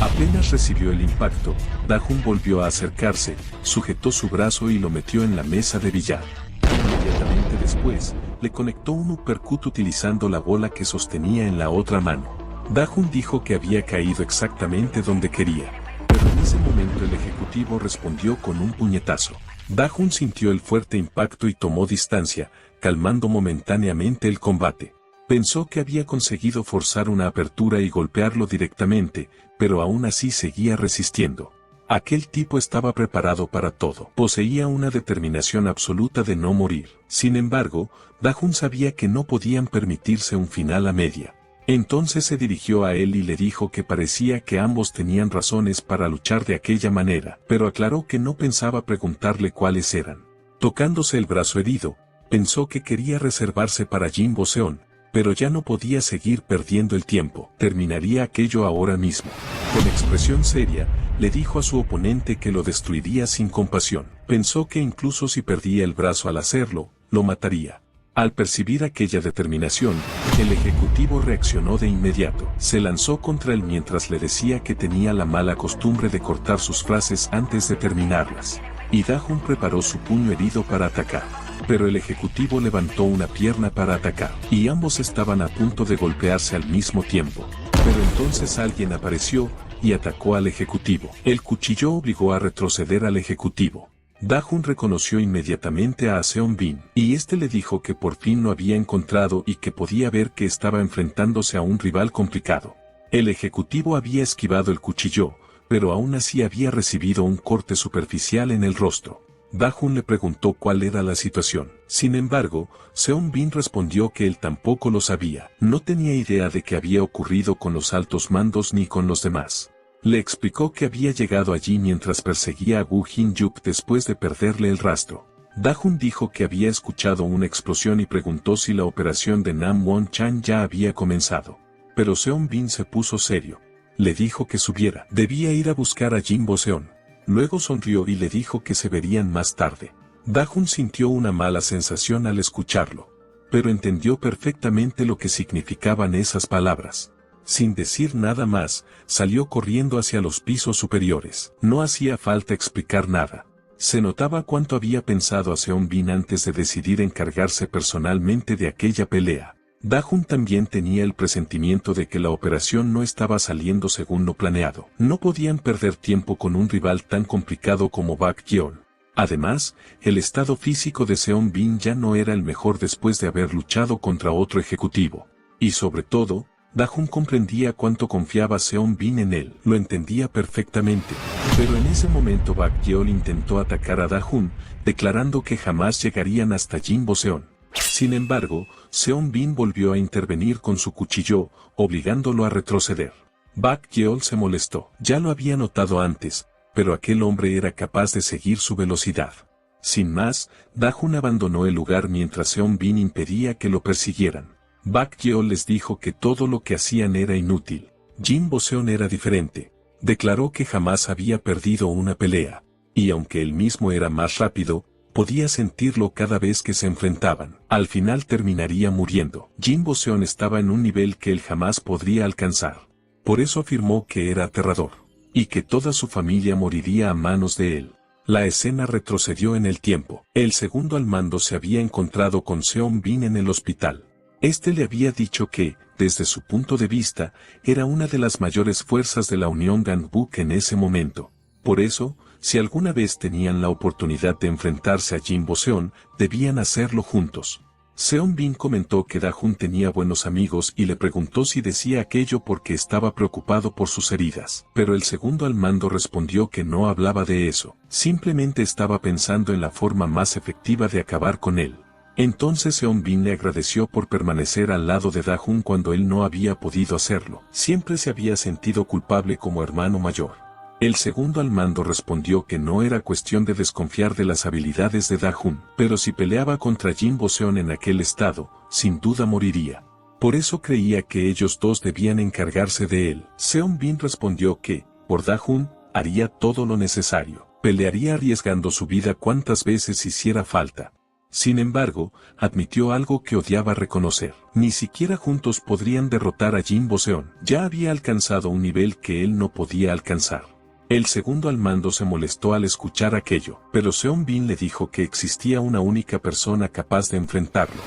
Apenas recibió el impacto, Da-hun volvió a acercarse, sujetó su brazo y lo metió en la mesa de billar. Inmediatamente después, le conectó un uppercut utilizando la bola que sostenía en la otra mano. Da-hun dijo que había caído exactamente donde quería, pero en ese momento el ejecutivo respondió con un puñetazo. Da-hun sintió el fuerte impacto y tomó distancia, calmando momentáneamente el combate. Pensó que había conseguido forzar una apertura y golpearlo directamente, pero aún así seguía resistiendo. Aquel tipo estaba preparado para todo. Poseía una determinación absoluta de no morir. Sin embargo, Da-hun sabía que no podían permitirse un final a media. Entonces se dirigió a él y le dijo que parecía que ambos tenían razones para luchar de aquella manera, pero aclaró que no pensaba preguntarle cuáles eran. Tocándose el brazo herido, pensó que quería reservarse para Jimbo Seon, pero ya no podía seguir perdiendo el tiempo. Terminaría aquello ahora mismo. Con expresión seria, le dijo a su oponente que lo destruiría sin compasión. Pensó que incluso si perdía el brazo al hacerlo, lo mataría. Al percibir aquella determinación, el ejecutivo reaccionó de inmediato. Se lanzó contra él mientras le decía que tenía la mala costumbre de cortar sus frases antes de terminarlas. Y Da-hun preparó su puño herido para atacar. Pero el ejecutivo levantó una pierna para atacar, y ambos estaban a punto de golpearse al mismo tiempo. Pero entonces alguien apareció, y atacó al ejecutivo. El cuchillo obligó a retroceder al ejecutivo. Da-hun reconoció inmediatamente a Seon-bin, y este le dijo que por fin lo había encontrado y que podía ver que estaba enfrentándose a un rival complicado. El ejecutivo había esquivado el cuchillo, pero aún así había recibido un corte superficial en el rostro. Da-hun le preguntó cuál era la situación. Sin embargo, Seon-bin respondió que él tampoco lo sabía. No tenía idea de qué había ocurrido con los altos mandos ni con los demás. Le explicó que había llegado allí mientras perseguía a Woo Jin-yup después de perderle el rastro. Da-hun dijo que había escuchado una explosión y preguntó si la operación de Nam Won-chan ya había comenzado. Pero Seon-bin se puso serio. Le dijo que subiera. Debía ir a buscar a Jimbo Seon. Luego sonrió y le dijo que se verían más tarde. Da-hun sintió una mala sensación al escucharlo, pero entendió perfectamente lo que significaban esas palabras. Sin decir nada más, salió corriendo hacia los pisos superiores. No hacía falta explicar nada. Se notaba cuánto había pensado a Seon Bin antes de decidir encargarse personalmente de aquella pelea. Da-hun también tenía el presentimiento de que la operación no estaba saliendo según lo planeado. No podían perder tiempo con un rival tan complicado como Bak Yeol. Además, el estado físico de Seon Bin ya no era el mejor después de haber luchado contra otro ejecutivo. Y sobre todo, Da-hun comprendía cuánto confiaba Seon Bin en él. Lo entendía perfectamente. Pero en ese momento Bak Yeol intentó atacar a Da-hun, declarando que jamás llegarían hasta Jin Bo-seon. Sin embargo, Seon Bin volvió a intervenir con su cuchillo, obligándolo a retroceder. Bak Yeol se molestó. Ya lo había notado antes, pero aquel hombre era capaz de seguir su velocidad. Sin más, Da-hun abandonó el lugar mientras Seon Bin impedía que lo persiguieran. Bak Yeol les dijo que todo lo que hacían era inútil. Jin Bo-seon era diferente. Declaró que jamás había perdido una pelea. Y aunque él mismo era más rápido, podía sentirlo cada vez que se enfrentaban. Al final terminaría muriendo. Jin Bo-seon estaba en un nivel que él jamás podría alcanzar. Por eso afirmó que era aterrador. Y que toda su familia moriría a manos de él. La escena retrocedió en el tiempo. El segundo al mando se había encontrado con Seon Bin en el hospital. Este le había dicho que, desde su punto de vista, era una de las mayores fuerzas de la Unión Gangbuk en ese momento. Por eso, si alguna vez tenían la oportunidad de enfrentarse a Jin Bo-seon, debían hacerlo juntos. Seon Bin comentó que Da-hun tenía buenos amigos y le preguntó si decía aquello porque estaba preocupado por sus heridas. Pero el segundo al mando respondió que no hablaba de eso, simplemente estaba pensando en la forma más efectiva de acabar con él. Entonces Seon Bin le agradeció por permanecer al lado de Da-hun cuando él no había podido hacerlo. Siempre se había sentido culpable como hermano mayor. El segundo al mando respondió que no era cuestión de desconfiar de las habilidades de Da-hun, pero si peleaba contra Jin Bo-seon en aquel estado, sin duda moriría. Por eso creía que ellos dos debían encargarse de él. Seon Bin respondió que, por Da-hun, haría todo lo necesario. Pelearía arriesgando su vida cuantas veces hiciera falta. Sin embargo, admitió algo que odiaba reconocer. Ni siquiera juntos podrían derrotar a Jin Bo-seon. Ya había alcanzado un nivel que él no podía alcanzar. El segundo al mando se molestó al escuchar aquello, pero Seon Bin le dijo que existía una única persona capaz de enfrentarlo.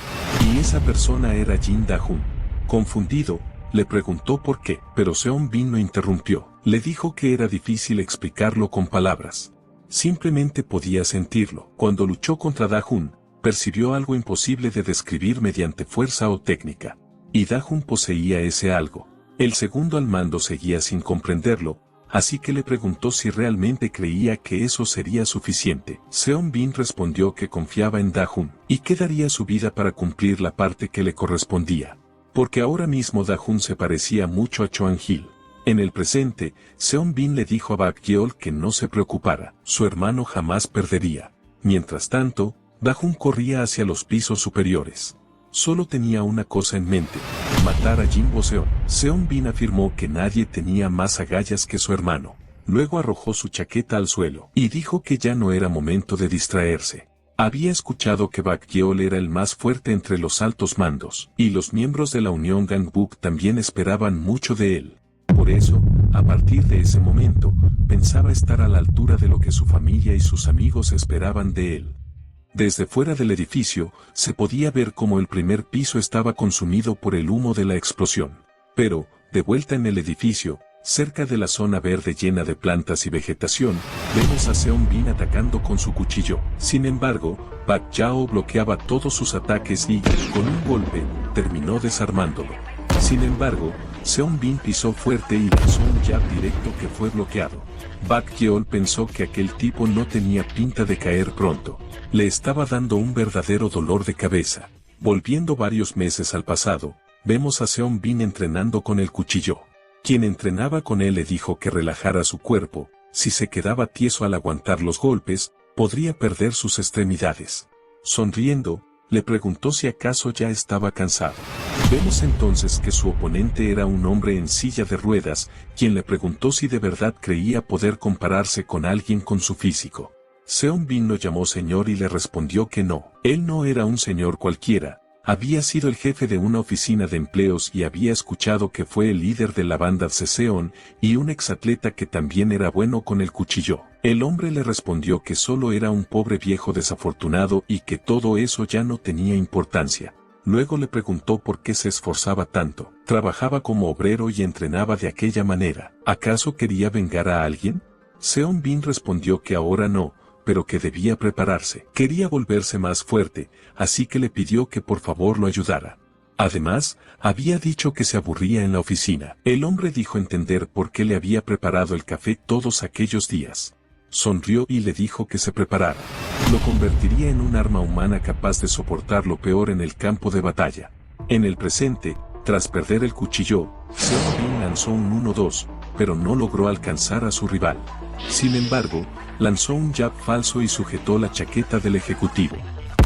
Y esa persona era Jin Da-hun. Confundido, le preguntó por qué, pero Seon Bin lo interrumpió. Le dijo que era difícil explicarlo con palabras. Simplemente podía sentirlo. Cuando luchó contra Da-hun, percibió algo imposible de describir mediante fuerza o técnica. Y Da-hun poseía ese algo. El segundo al mando seguía sin comprenderlo, así que le preguntó si realmente creía que eso sería suficiente. Seon Bin respondió que confiaba en Da-hun, y que daría su vida para cumplir la parte que le correspondía. Porque ahora mismo Da-hun se parecía mucho a Choan Gil. En el presente, Seon Bin le dijo a Bak Yeol que no se preocupara, su hermano jamás perdería. Mientras tanto, Da-hun corría hacia los pisos superiores. Solo tenía una cosa en mente: matar a Jin Bo-seon. Seon Bin afirmó que nadie tenía más agallas que su hermano. Luego arrojó su chaqueta al suelo y dijo que ya no era momento de distraerse. Había escuchado que Bak Yeol era el más fuerte entre los altos mandos, y los miembros de la Unión Gangbuk también esperaban mucho de él. Por eso, a partir de ese momento, pensaba estar a la altura de lo que su familia y sus amigos esperaban de él. Desde fuera del edificio, se podía ver cómo el primer piso estaba consumido por el humo de la explosión. Pero, de vuelta en el edificio, cerca de la zona verde llena de plantas y vegetación, vemos a Seon Bin atacando con su cuchillo. Sin embargo, Bak Yao bloqueaba todos sus ataques y, con un golpe, terminó desarmándolo. Sin embargo, Seon Bin pisó fuerte y lanzó un jab directo que fue bloqueado. Bak Yeol pensó que aquel tipo no tenía pinta de caer pronto. Le estaba dando un verdadero dolor de cabeza. Volviendo varios meses al pasado, vemos a Seon Bin entrenando con el cuchillo. Quien entrenaba con él le dijo que relajara su cuerpo. Si se quedaba tieso al aguantar los golpes, podría perder sus extremidades. Sonriendo, le preguntó si acaso ya estaba cansado. Vemos entonces que su oponente era un hombre en silla de ruedas, quien le preguntó si de verdad creía poder compararse con alguien con su físico. Seon Bin lo llamó señor y le respondió que no. Él no era un señor cualquiera, Había sido el jefe de una oficina de empleos y había escuchado que fue el líder de la banda Seseon y un exatleta que también era bueno con el cuchillo. El hombre le respondió que solo era un pobre viejo desafortunado y que todo eso ya no tenía importancia. Luego le preguntó por qué se esforzaba tanto. Trabajaba como obrero y entrenaba de aquella manera. ¿Acaso quería vengar a alguien? Seon Bin respondió que ahora no, pero que debía prepararse. Quería volverse más fuerte, así que le pidió que por favor lo ayudara. Además, había dicho que se aburría en la oficina. El hombre dijo entender por qué le había preparado el café todos aquellos días. Sonrió y le dijo que se preparara. Lo convertiría en un arma humana capaz de soportar lo peor en el campo de batalla. En el presente, tras perder el cuchillo, Seon Bin lanzó un 1-2, pero no logró alcanzar a su rival. Sin embargo, lanzó un jab falso y sujetó la chaqueta del ejecutivo.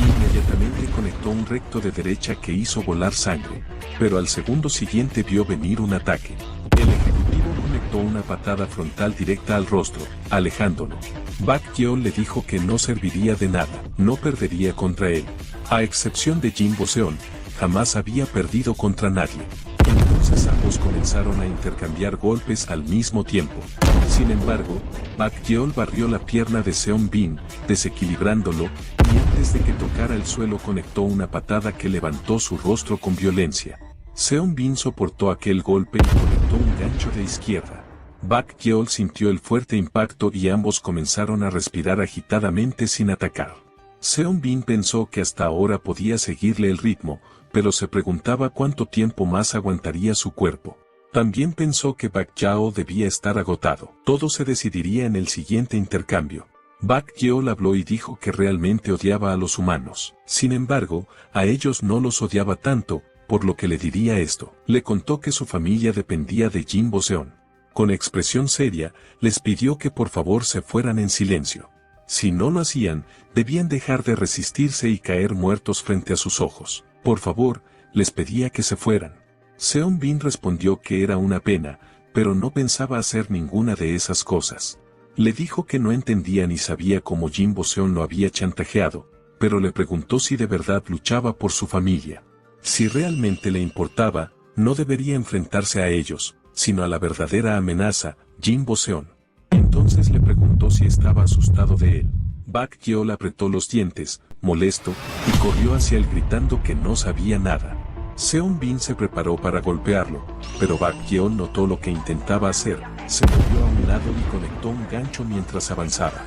Inmediatamente conectó un recto de derecha que hizo volar sangre, pero al segundo siguiente vio venir un ataque. El ejecutivo conectó una patada frontal directa al rostro, alejándolo. Bak Yeol le dijo que no serviría de nada, no perdería contra él. A excepción de Jin Bo-seon, jamás había perdido contra nadie. Entonces ambos comenzaron a intercambiar golpes al mismo tiempo. Sin embargo, Bak Yeol barrió la pierna de Seon Bin, desequilibrándolo, y antes de que tocara el suelo conectó una patada que levantó su rostro con violencia. Seon Bin soportó aquel golpe y conectó un gancho de izquierda. Bak Yeol sintió el fuerte impacto y ambos comenzaron a respirar agitadamente sin atacar. Seon Bin pensó que hasta ahora podía seguirle el ritmo, pero se preguntaba cuánto tiempo más aguantaría su cuerpo. También pensó que Bak Yeol debía estar agotado. Todo se decidiría en el siguiente intercambio. Bak Yeol habló y dijo que realmente odiaba a los humanos. Sin embargo, a ellos no los odiaba tanto, por lo que le diría esto. Le contó que su familia dependía de Jin Bo-seon. Con expresión seria, les pidió que por favor se fueran en silencio. Si no lo hacían, debían dejar de resistirse y caer muertos frente a sus ojos. Por favor, les pedía que se fueran. Seon Bin respondió que era una pena, pero no pensaba hacer ninguna de esas cosas. Le dijo que no entendía ni sabía cómo Jin Bo-seon lo había chantajeado, pero le preguntó si de verdad luchaba por su familia. Si realmente le importaba, no debería enfrentarse a ellos, sino a la verdadera amenaza, Jin Bo-seon. Entonces le preguntó si estaba asustado de él. Bak Yeol apretó los dientes, molesto, y corrió hacia él gritando que no sabía nada. Seon Bin se preparó para golpearlo, pero Bak Yeol notó lo que intentaba hacer, se movió a un lado y conectó un gancho mientras avanzaba.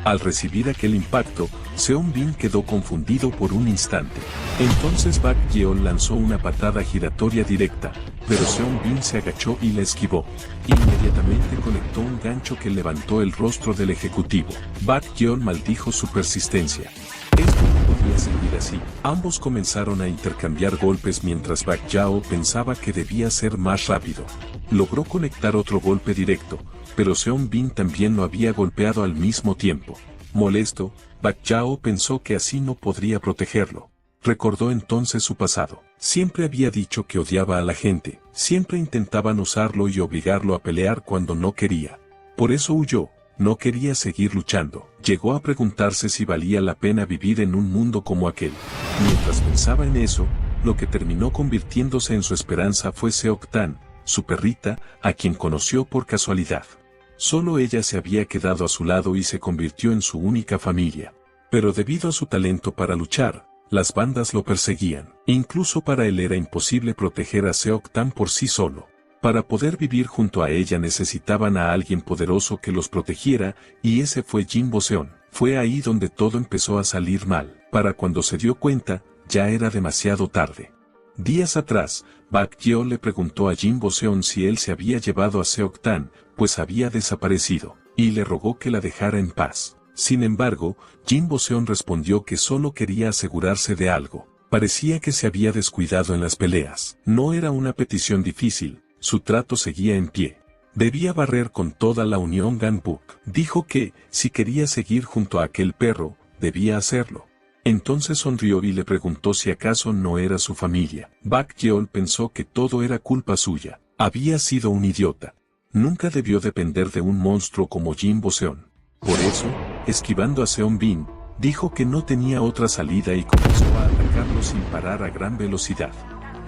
Al recibir aquel impacto, Seon Bin quedó confundido por un instante. Entonces Bak Yeol lanzó una patada giratoria directa, pero Seon Bin se agachó y la esquivó. Inmediatamente conectó un gancho que levantó el rostro del ejecutivo. Bak Yeol maldijo su persistencia. Esto no podía seguir así. Ambos comenzaron a intercambiar golpes mientras Bak Yeol pensaba que debía ser más rápido. Logró conectar otro golpe directo, pero Seon Bin también lo había golpeado al mismo tiempo. Molesto, Bak Yeol pensó que así no podría protegerlo. Recordó entonces su pasado. Siempre había dicho que odiaba a la gente, siempre intentaban usarlo y obligarlo a pelear cuando no quería. Por eso huyó, no quería seguir luchando. Llegó a preguntarse si valía la pena vivir en un mundo como aquel. Mientras pensaba en eso, lo que terminó convirtiéndose en su esperanza fue Seok-tan, su perrita, a quien conoció por casualidad. Solo ella se había quedado a su lado y se convirtió en su única familia. Pero debido a su talento para luchar, las bandas lo perseguían. Incluso para él era imposible proteger a Seok-tan por sí solo. Para poder vivir junto a ella necesitaban a alguien poderoso que los protegiera, y ese fue Jin Bo-seon. Fue ahí donde todo empezó a salir mal. Para cuando se dio cuenta, ya era demasiado tarde. Días atrás, Bak Yeol le preguntó a Jin Bo-seon si él se había llevado a Seok-tan, pues había desaparecido, y le rogó que la dejara en paz. Sin embargo, Jin Bo-seon respondió que solo quería asegurarse de algo. Parecía que se había descuidado en las peleas. No era una petición difícil, su trato seguía en pie. Debía barrer con toda la Unión Ganbuk. Dijo que, si quería seguir junto a aquel perro, debía hacerlo. Entonces sonrió y le preguntó si acaso no era su familia. Bak Yeol pensó que todo era culpa suya. Había sido un idiota. Nunca debió depender de un monstruo como Jin Bo-seon. Por eso, esquivando a Seon Bin, dijo que no tenía otra salida y comenzó a atacar atacarlo sin parar a gran velocidad.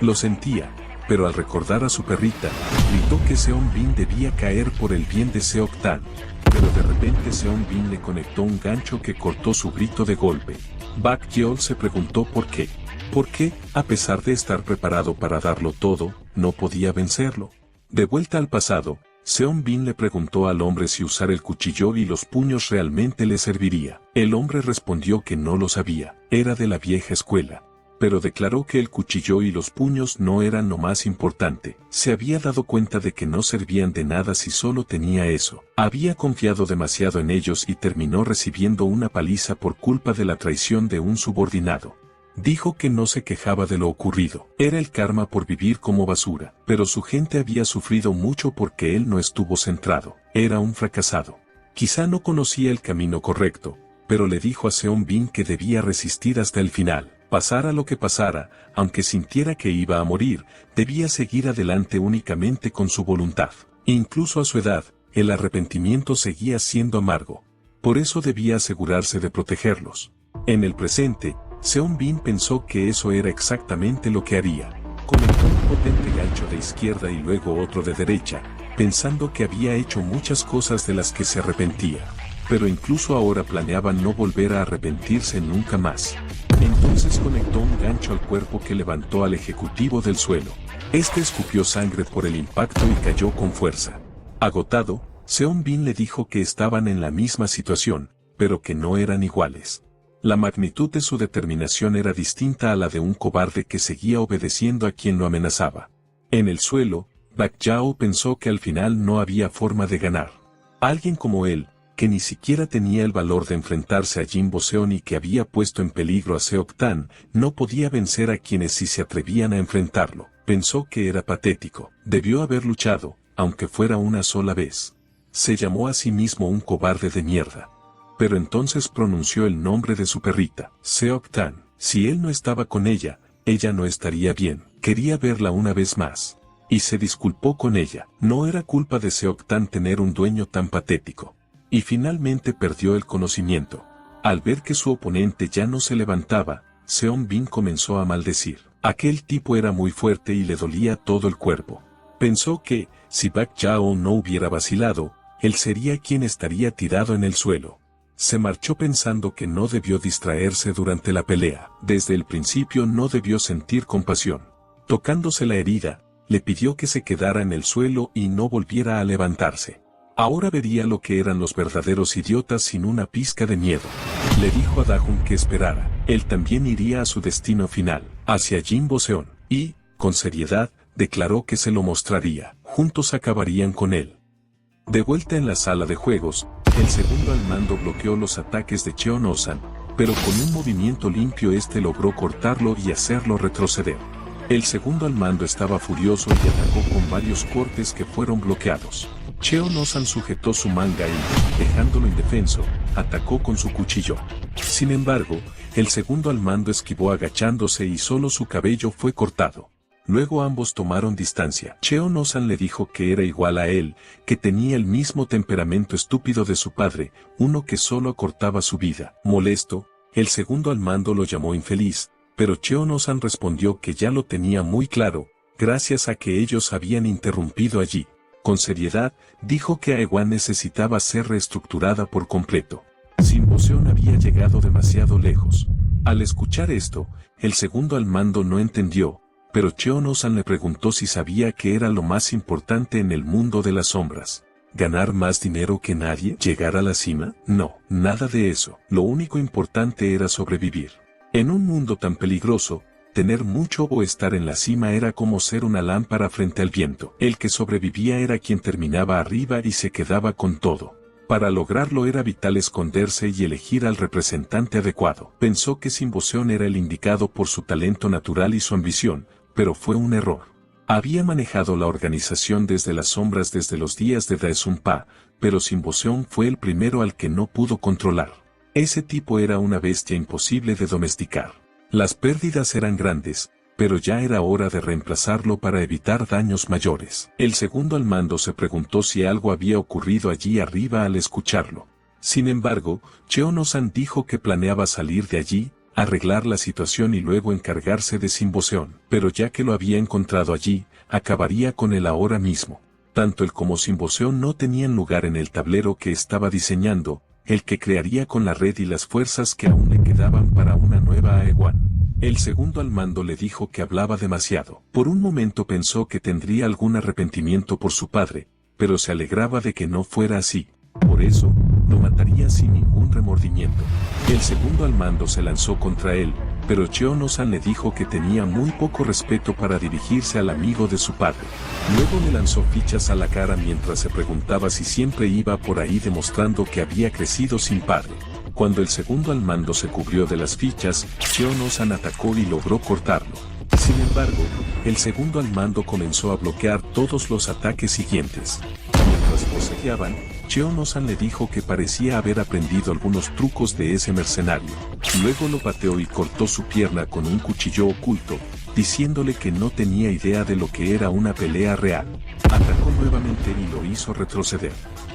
Lo sentía, pero al recordar a su perrita, gritó que Seon Bin debía caer por el bien de Seok Tan. Pero de repente Seon Bin le conectó un gancho que cortó su grito de golpe. Bak Yeol se preguntó por qué. ¿Por qué, a pesar de estar preparado para darlo todo, no podía vencerlo? De vuelta al pasado, Seon Bin le preguntó al hombre si usar el cuchillo y los puños realmente le serviría. El hombre respondió que no lo sabía, era de la vieja escuela. Pero declaró que el cuchillo y los puños no eran lo más importante. Se había dado cuenta de que no servían de nada si solo tenía eso. Había confiado demasiado en ellos y terminó recibiendo una paliza por culpa de la traición de un subordinado. Dijo que no se quejaba de lo ocurrido. Era el karma por vivir como basura. Pero su gente había sufrido mucho porque él no estuvo centrado. Era un fracasado. Quizá no conocía el camino correcto, pero le dijo a Seon Bin que debía resistir hasta el final. Pasara lo que pasara, aunque sintiera que iba a morir, debía seguir adelante únicamente con su voluntad. Incluso a su edad, el arrepentimiento seguía siendo amargo. Por eso debía asegurarse de protegerlos. En el presente, Seon Bin pensó que eso era exactamente lo que haría. Conectó un potente gancho de izquierda y luego otro de derecha, pensando que había hecho muchas cosas de las que se arrepentía. Pero incluso ahora planeaba no volver a arrepentirse nunca más. Entonces conectó un gancho al cuerpo que levantó al ejecutivo del suelo. Este escupió sangre por el impacto y cayó con fuerza. Agotado, Seon Bin le dijo que estaban en la misma situación, pero que no eran iguales. La magnitud de su determinación era distinta a la de un cobarde que seguía obedeciendo a quien lo amenazaba. En el suelo, Bak Yao pensó que al final no había forma de ganar. Alguien como él, que ni siquiera tenía el valor de enfrentarse a Jin Bo-seon y que había puesto en peligro a Seok Tan, no podía vencer a quienes sí se atrevían a enfrentarlo. Pensó que era patético. Debió haber luchado, aunque fuera una sola vez. Se llamó a sí mismo un cobarde de mierda. Pero entonces pronunció el nombre de su perrita, Seok Tan. Si él no estaba con ella no estaría bien. Quería verla una vez más. Y se disculpó con ella. No era culpa de Seok Tan tener un dueño tan patético. Y finalmente perdió el conocimiento. Al ver que su oponente ya no se levantaba, Seon Bin comenzó a maldecir. Aquel tipo era muy fuerte y le dolía todo el cuerpo. Pensó que, si Bak Yao no hubiera vacilado, él sería quien estaría tirado en el suelo. Se marchó pensando que no debió distraerse durante la pelea. Desde el principio no debió sentir compasión. Tocándose la herida, le pidió que se quedara en el suelo y no volviera a levantarse. Ahora vería lo que eran los verdaderos idiotas sin una pizca de miedo. Le dijo a Dajun que esperara. Él también iría a su destino final, hacia Jin Bo-seon, y, con seriedad, declaró que se lo mostraría. Juntos acabarían con él. De vuelta en la sala de juegos, el segundo al mando bloqueó los ataques de Cheon Osan, pero con un movimiento limpio este logró cortarlo y hacerlo retroceder. El segundo al mando estaba furioso y atacó con varios cortes que fueron bloqueados. Cheon Osan sujetó su manga y, dejándolo indefenso, atacó con su cuchillo. Sin embargo, el segundo al mando esquivó agachándose y solo su cabello fue cortado. Luego ambos tomaron distancia. Cheon Osan le dijo que era igual a él, que tenía el mismo temperamento estúpido de su padre, uno que solo acortaba su vida. Molesto, el segundo al mando lo llamó infeliz, pero Cheon Osan respondió que ya lo tenía muy claro, gracias a que ellos habían interrumpido allí. Con seriedad, dijo que Aewan necesitaba ser reestructurada por completo. Jin Bo-seon había llegado demasiado lejos. Al escuchar esto, el segundo al mando no entendió, pero Cheon Osan le preguntó si sabía que era lo más importante en el mundo de las sombras. ¿Ganar más dinero que nadie? ¿Llegar a la cima? No, nada de eso. Lo único importante era sobrevivir. En un mundo tan peligroso, tener mucho o estar en la cima era como ser una lámpara frente al viento. El que sobrevivía era quien terminaba arriba y se quedaba con todo. Para lograrlo era vital esconderse y elegir al representante adecuado. Pensó que Jin Bo-seon era el indicado por su talento natural y su ambición, pero fue un error. Había manejado la organización desde las sombras desde los días de Daesung-pa, pero Jin Bo-seon fue el primero al que no pudo controlar. Ese tipo era una bestia imposible de domesticar. Las pérdidas eran grandes, pero ya era hora de reemplazarlo para evitar daños mayores. El segundo al mando se preguntó si algo había ocurrido allí arriba al escucharlo. Sin embargo, Cheon Osan dijo que planeaba salir de allí, arreglar la situación y luego encargarse de Simboseon. Pero ya que lo había encontrado allí, acabaría con él ahora mismo. Tanto él como Simboseon no tenían lugar en el tablero que estaba diseñando, el que crearía con la red y las fuerzas que aún le quedaban para una nueva Aewan. El segundo al mando le dijo que hablaba demasiado. Por un momento pensó que tendría algún arrepentimiento por su padre, pero se alegraba de que no fuera así. Por eso, lo mataría sin ningún remordimiento. El segundo al mando se lanzó contra él, pero Cheon-o-san le dijo que tenía muy poco respeto para dirigirse al amigo de su padre. Luego le lanzó fichas a la cara mientras se preguntaba si siempre iba por ahí demostrando que había crecido sin padre. Cuando el segundo al mando se cubrió de las fichas, Cheon-o-san atacó y logró cortarlo. Sin embargo, el segundo al mando comenzó a bloquear todos los ataques siguientes. Mientras boceteaban, Cheon-o-san le dijo que parecía haber aprendido algunos trucos de ese mercenario. Luego lo pateó y cortó su pierna con un cuchillo oculto, diciéndole que no tenía idea de lo que era una pelea real. Atacó nuevamente y lo hizo retroceder.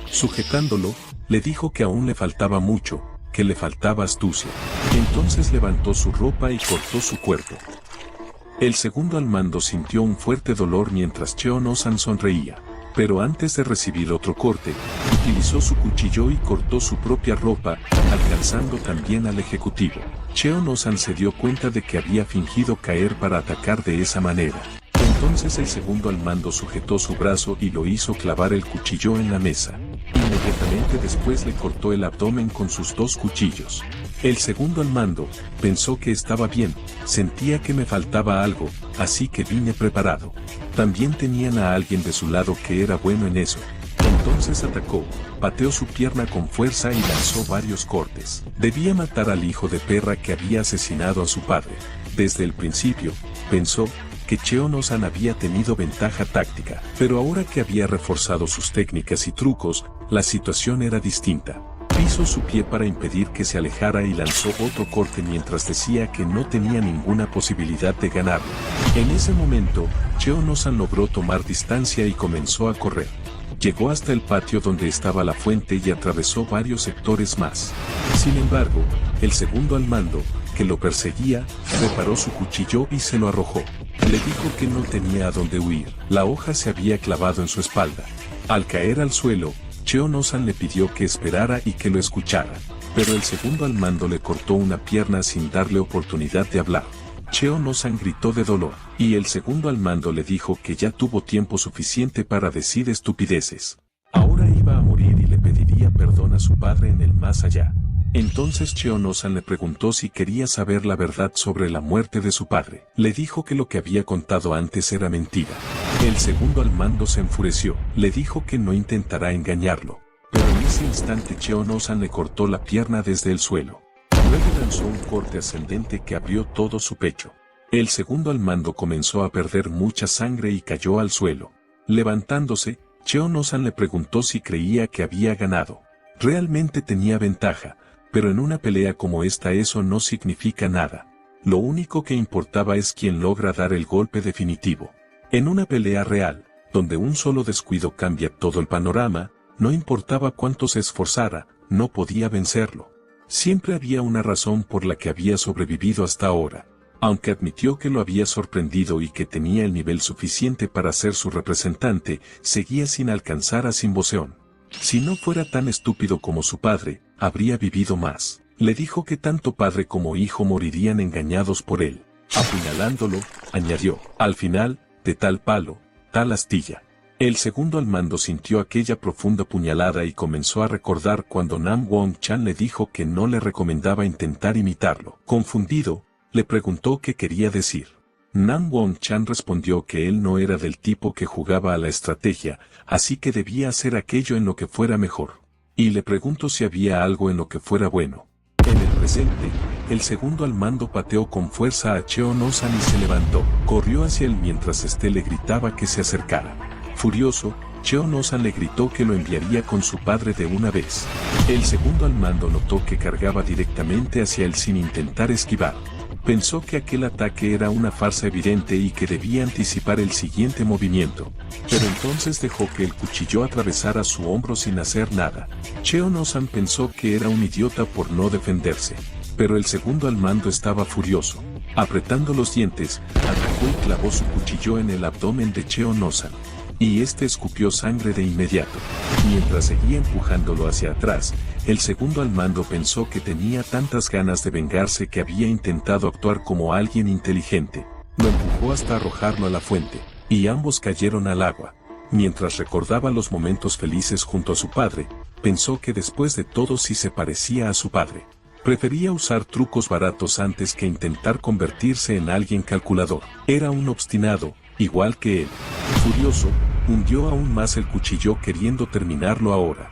Sujetándolo, le dijo que aún le faltaba mucho, que le faltaba astucia. Entonces levantó su ropa y cortó su cuerpo. El segundo al mando sintió un fuerte dolor mientras Cheon-o-san sonreía. Pero antes de recibir otro corte, utilizó su cuchillo y cortó su propia ropa, alcanzando también al ejecutivo. Cheon-o-san se dio cuenta de que había fingido caer para atacar de esa manera. Entonces el segundo al mando sujetó su brazo y lo hizo clavar el cuchillo en la mesa. Inmediatamente después le cortó el abdomen con sus dos cuchillos. El segundo al mando pensó que estaba bien, sentía que me faltaba algo, así que vine preparado. También tenían a alguien de su lado que era bueno en eso. Entonces atacó, pateó su pierna con fuerza y lanzó varios cortes. Debía matar al hijo de perra que había asesinado a su padre. Desde el principio, pensó que Cheon-o-san había tenido ventaja táctica, pero ahora que había reforzado sus técnicas y trucos, la situación era distinta. Pisó su pie para impedir que se alejara y lanzó otro corte mientras decía que no tenía ninguna posibilidad de ganarlo. En ese momento, Cheon-o-san logró tomar distancia y comenzó a correr. Llegó hasta el patio donde estaba la fuente y atravesó varios sectores más. Sin embargo, el segundo al mando, que lo perseguía, preparó su cuchillo y se lo arrojó. Le dijo que no tenía a dónde huir. La hoja se había clavado en su espalda. Al caer al suelo, Cheon-o-san le pidió que esperara y que lo escuchara. Pero el segundo al mando le cortó una pierna sin darle oportunidad de hablar. Cheon-o-san gritó de dolor, y el segundo al mando le dijo que ya tuvo tiempo suficiente para decir estupideces. Ahora iba a morir y le pediría perdón a su padre en el más allá. Entonces Cheon-o-san le preguntó si quería saber la verdad sobre la muerte de su padre. Le dijo que lo que había contado antes era mentira. El segundo al mando se enfureció. Le dijo que no intentará engañarlo. Pero en ese instante Cheon-o-san le cortó la pierna desde el suelo. Luego lanzó un corte ascendente que abrió todo su pecho. El segundo al mando comenzó a perder mucha sangre y cayó al suelo. Levantándose, Cheon-o-san le preguntó si creía que había ganado. Realmente tenía ventaja, pero en una pelea como esta eso no significa nada. Lo único que importaba es quién logra dar el golpe definitivo. En una pelea real, donde un solo descuido cambia todo el panorama, no importaba cuánto se esforzara, no podía vencerlo. Siempre había una razón por la que había sobrevivido hasta ahora. Aunque admitió que lo había sorprendido y que tenía el nivel suficiente para ser su representante, seguía sin alcanzar a Simboseon. Si no fuera tan estúpido como su padre, habría vivido más. Le dijo que tanto padre como hijo morirían engañados por él. Apuñalándolo, añadió, al final, de tal palo, tal astilla. El segundo al mando sintió aquella profunda puñalada y comenzó a recordar cuando Nam Won-chan le dijo que no le recomendaba intentar imitarlo. Confundido, le preguntó qué quería decir. Nam Won-chan respondió que él no era del tipo que jugaba a la estrategia, así que debía hacer aquello en lo que fuera mejor. Y le preguntó si había algo en lo que fuera bueno. En el presente, el segundo al mando pateó con fuerza a Cheon-o-san y se levantó. Corrió hacia él mientras éste le gritaba que se acercara. Furioso, Cheon-o-san le gritó que lo enviaría con su padre de una vez. El segundo al mando notó que cargaba directamente hacia él sin intentar esquivar. Pensó que aquel ataque era una farsa evidente y que debía anticipar el siguiente movimiento. Pero entonces dejó que el cuchillo atravesara su hombro sin hacer nada. Cheon-o-san pensó que era un idiota por no defenderse. Pero el segundo al mando estaba furioso. Apretando los dientes, atacó y clavó su cuchillo en el abdomen de Cheonosan. Y este escupió sangre de inmediato. Mientras seguía empujándolo hacia atrás, el segundo al mando pensó que tenía tantas ganas de vengarse que había intentado actuar como alguien inteligente. Lo empujó hasta arrojarlo a la fuente, y ambos cayeron al agua. Mientras recordaba los momentos felices junto a su padre, pensó que después de todo sí se parecía a su padre. Prefería usar trucos baratos antes que intentar convertirse en alguien calculador. Era un obstinado, igual que él. Furioso, hundió aún más el cuchillo queriendo terminarlo ahora.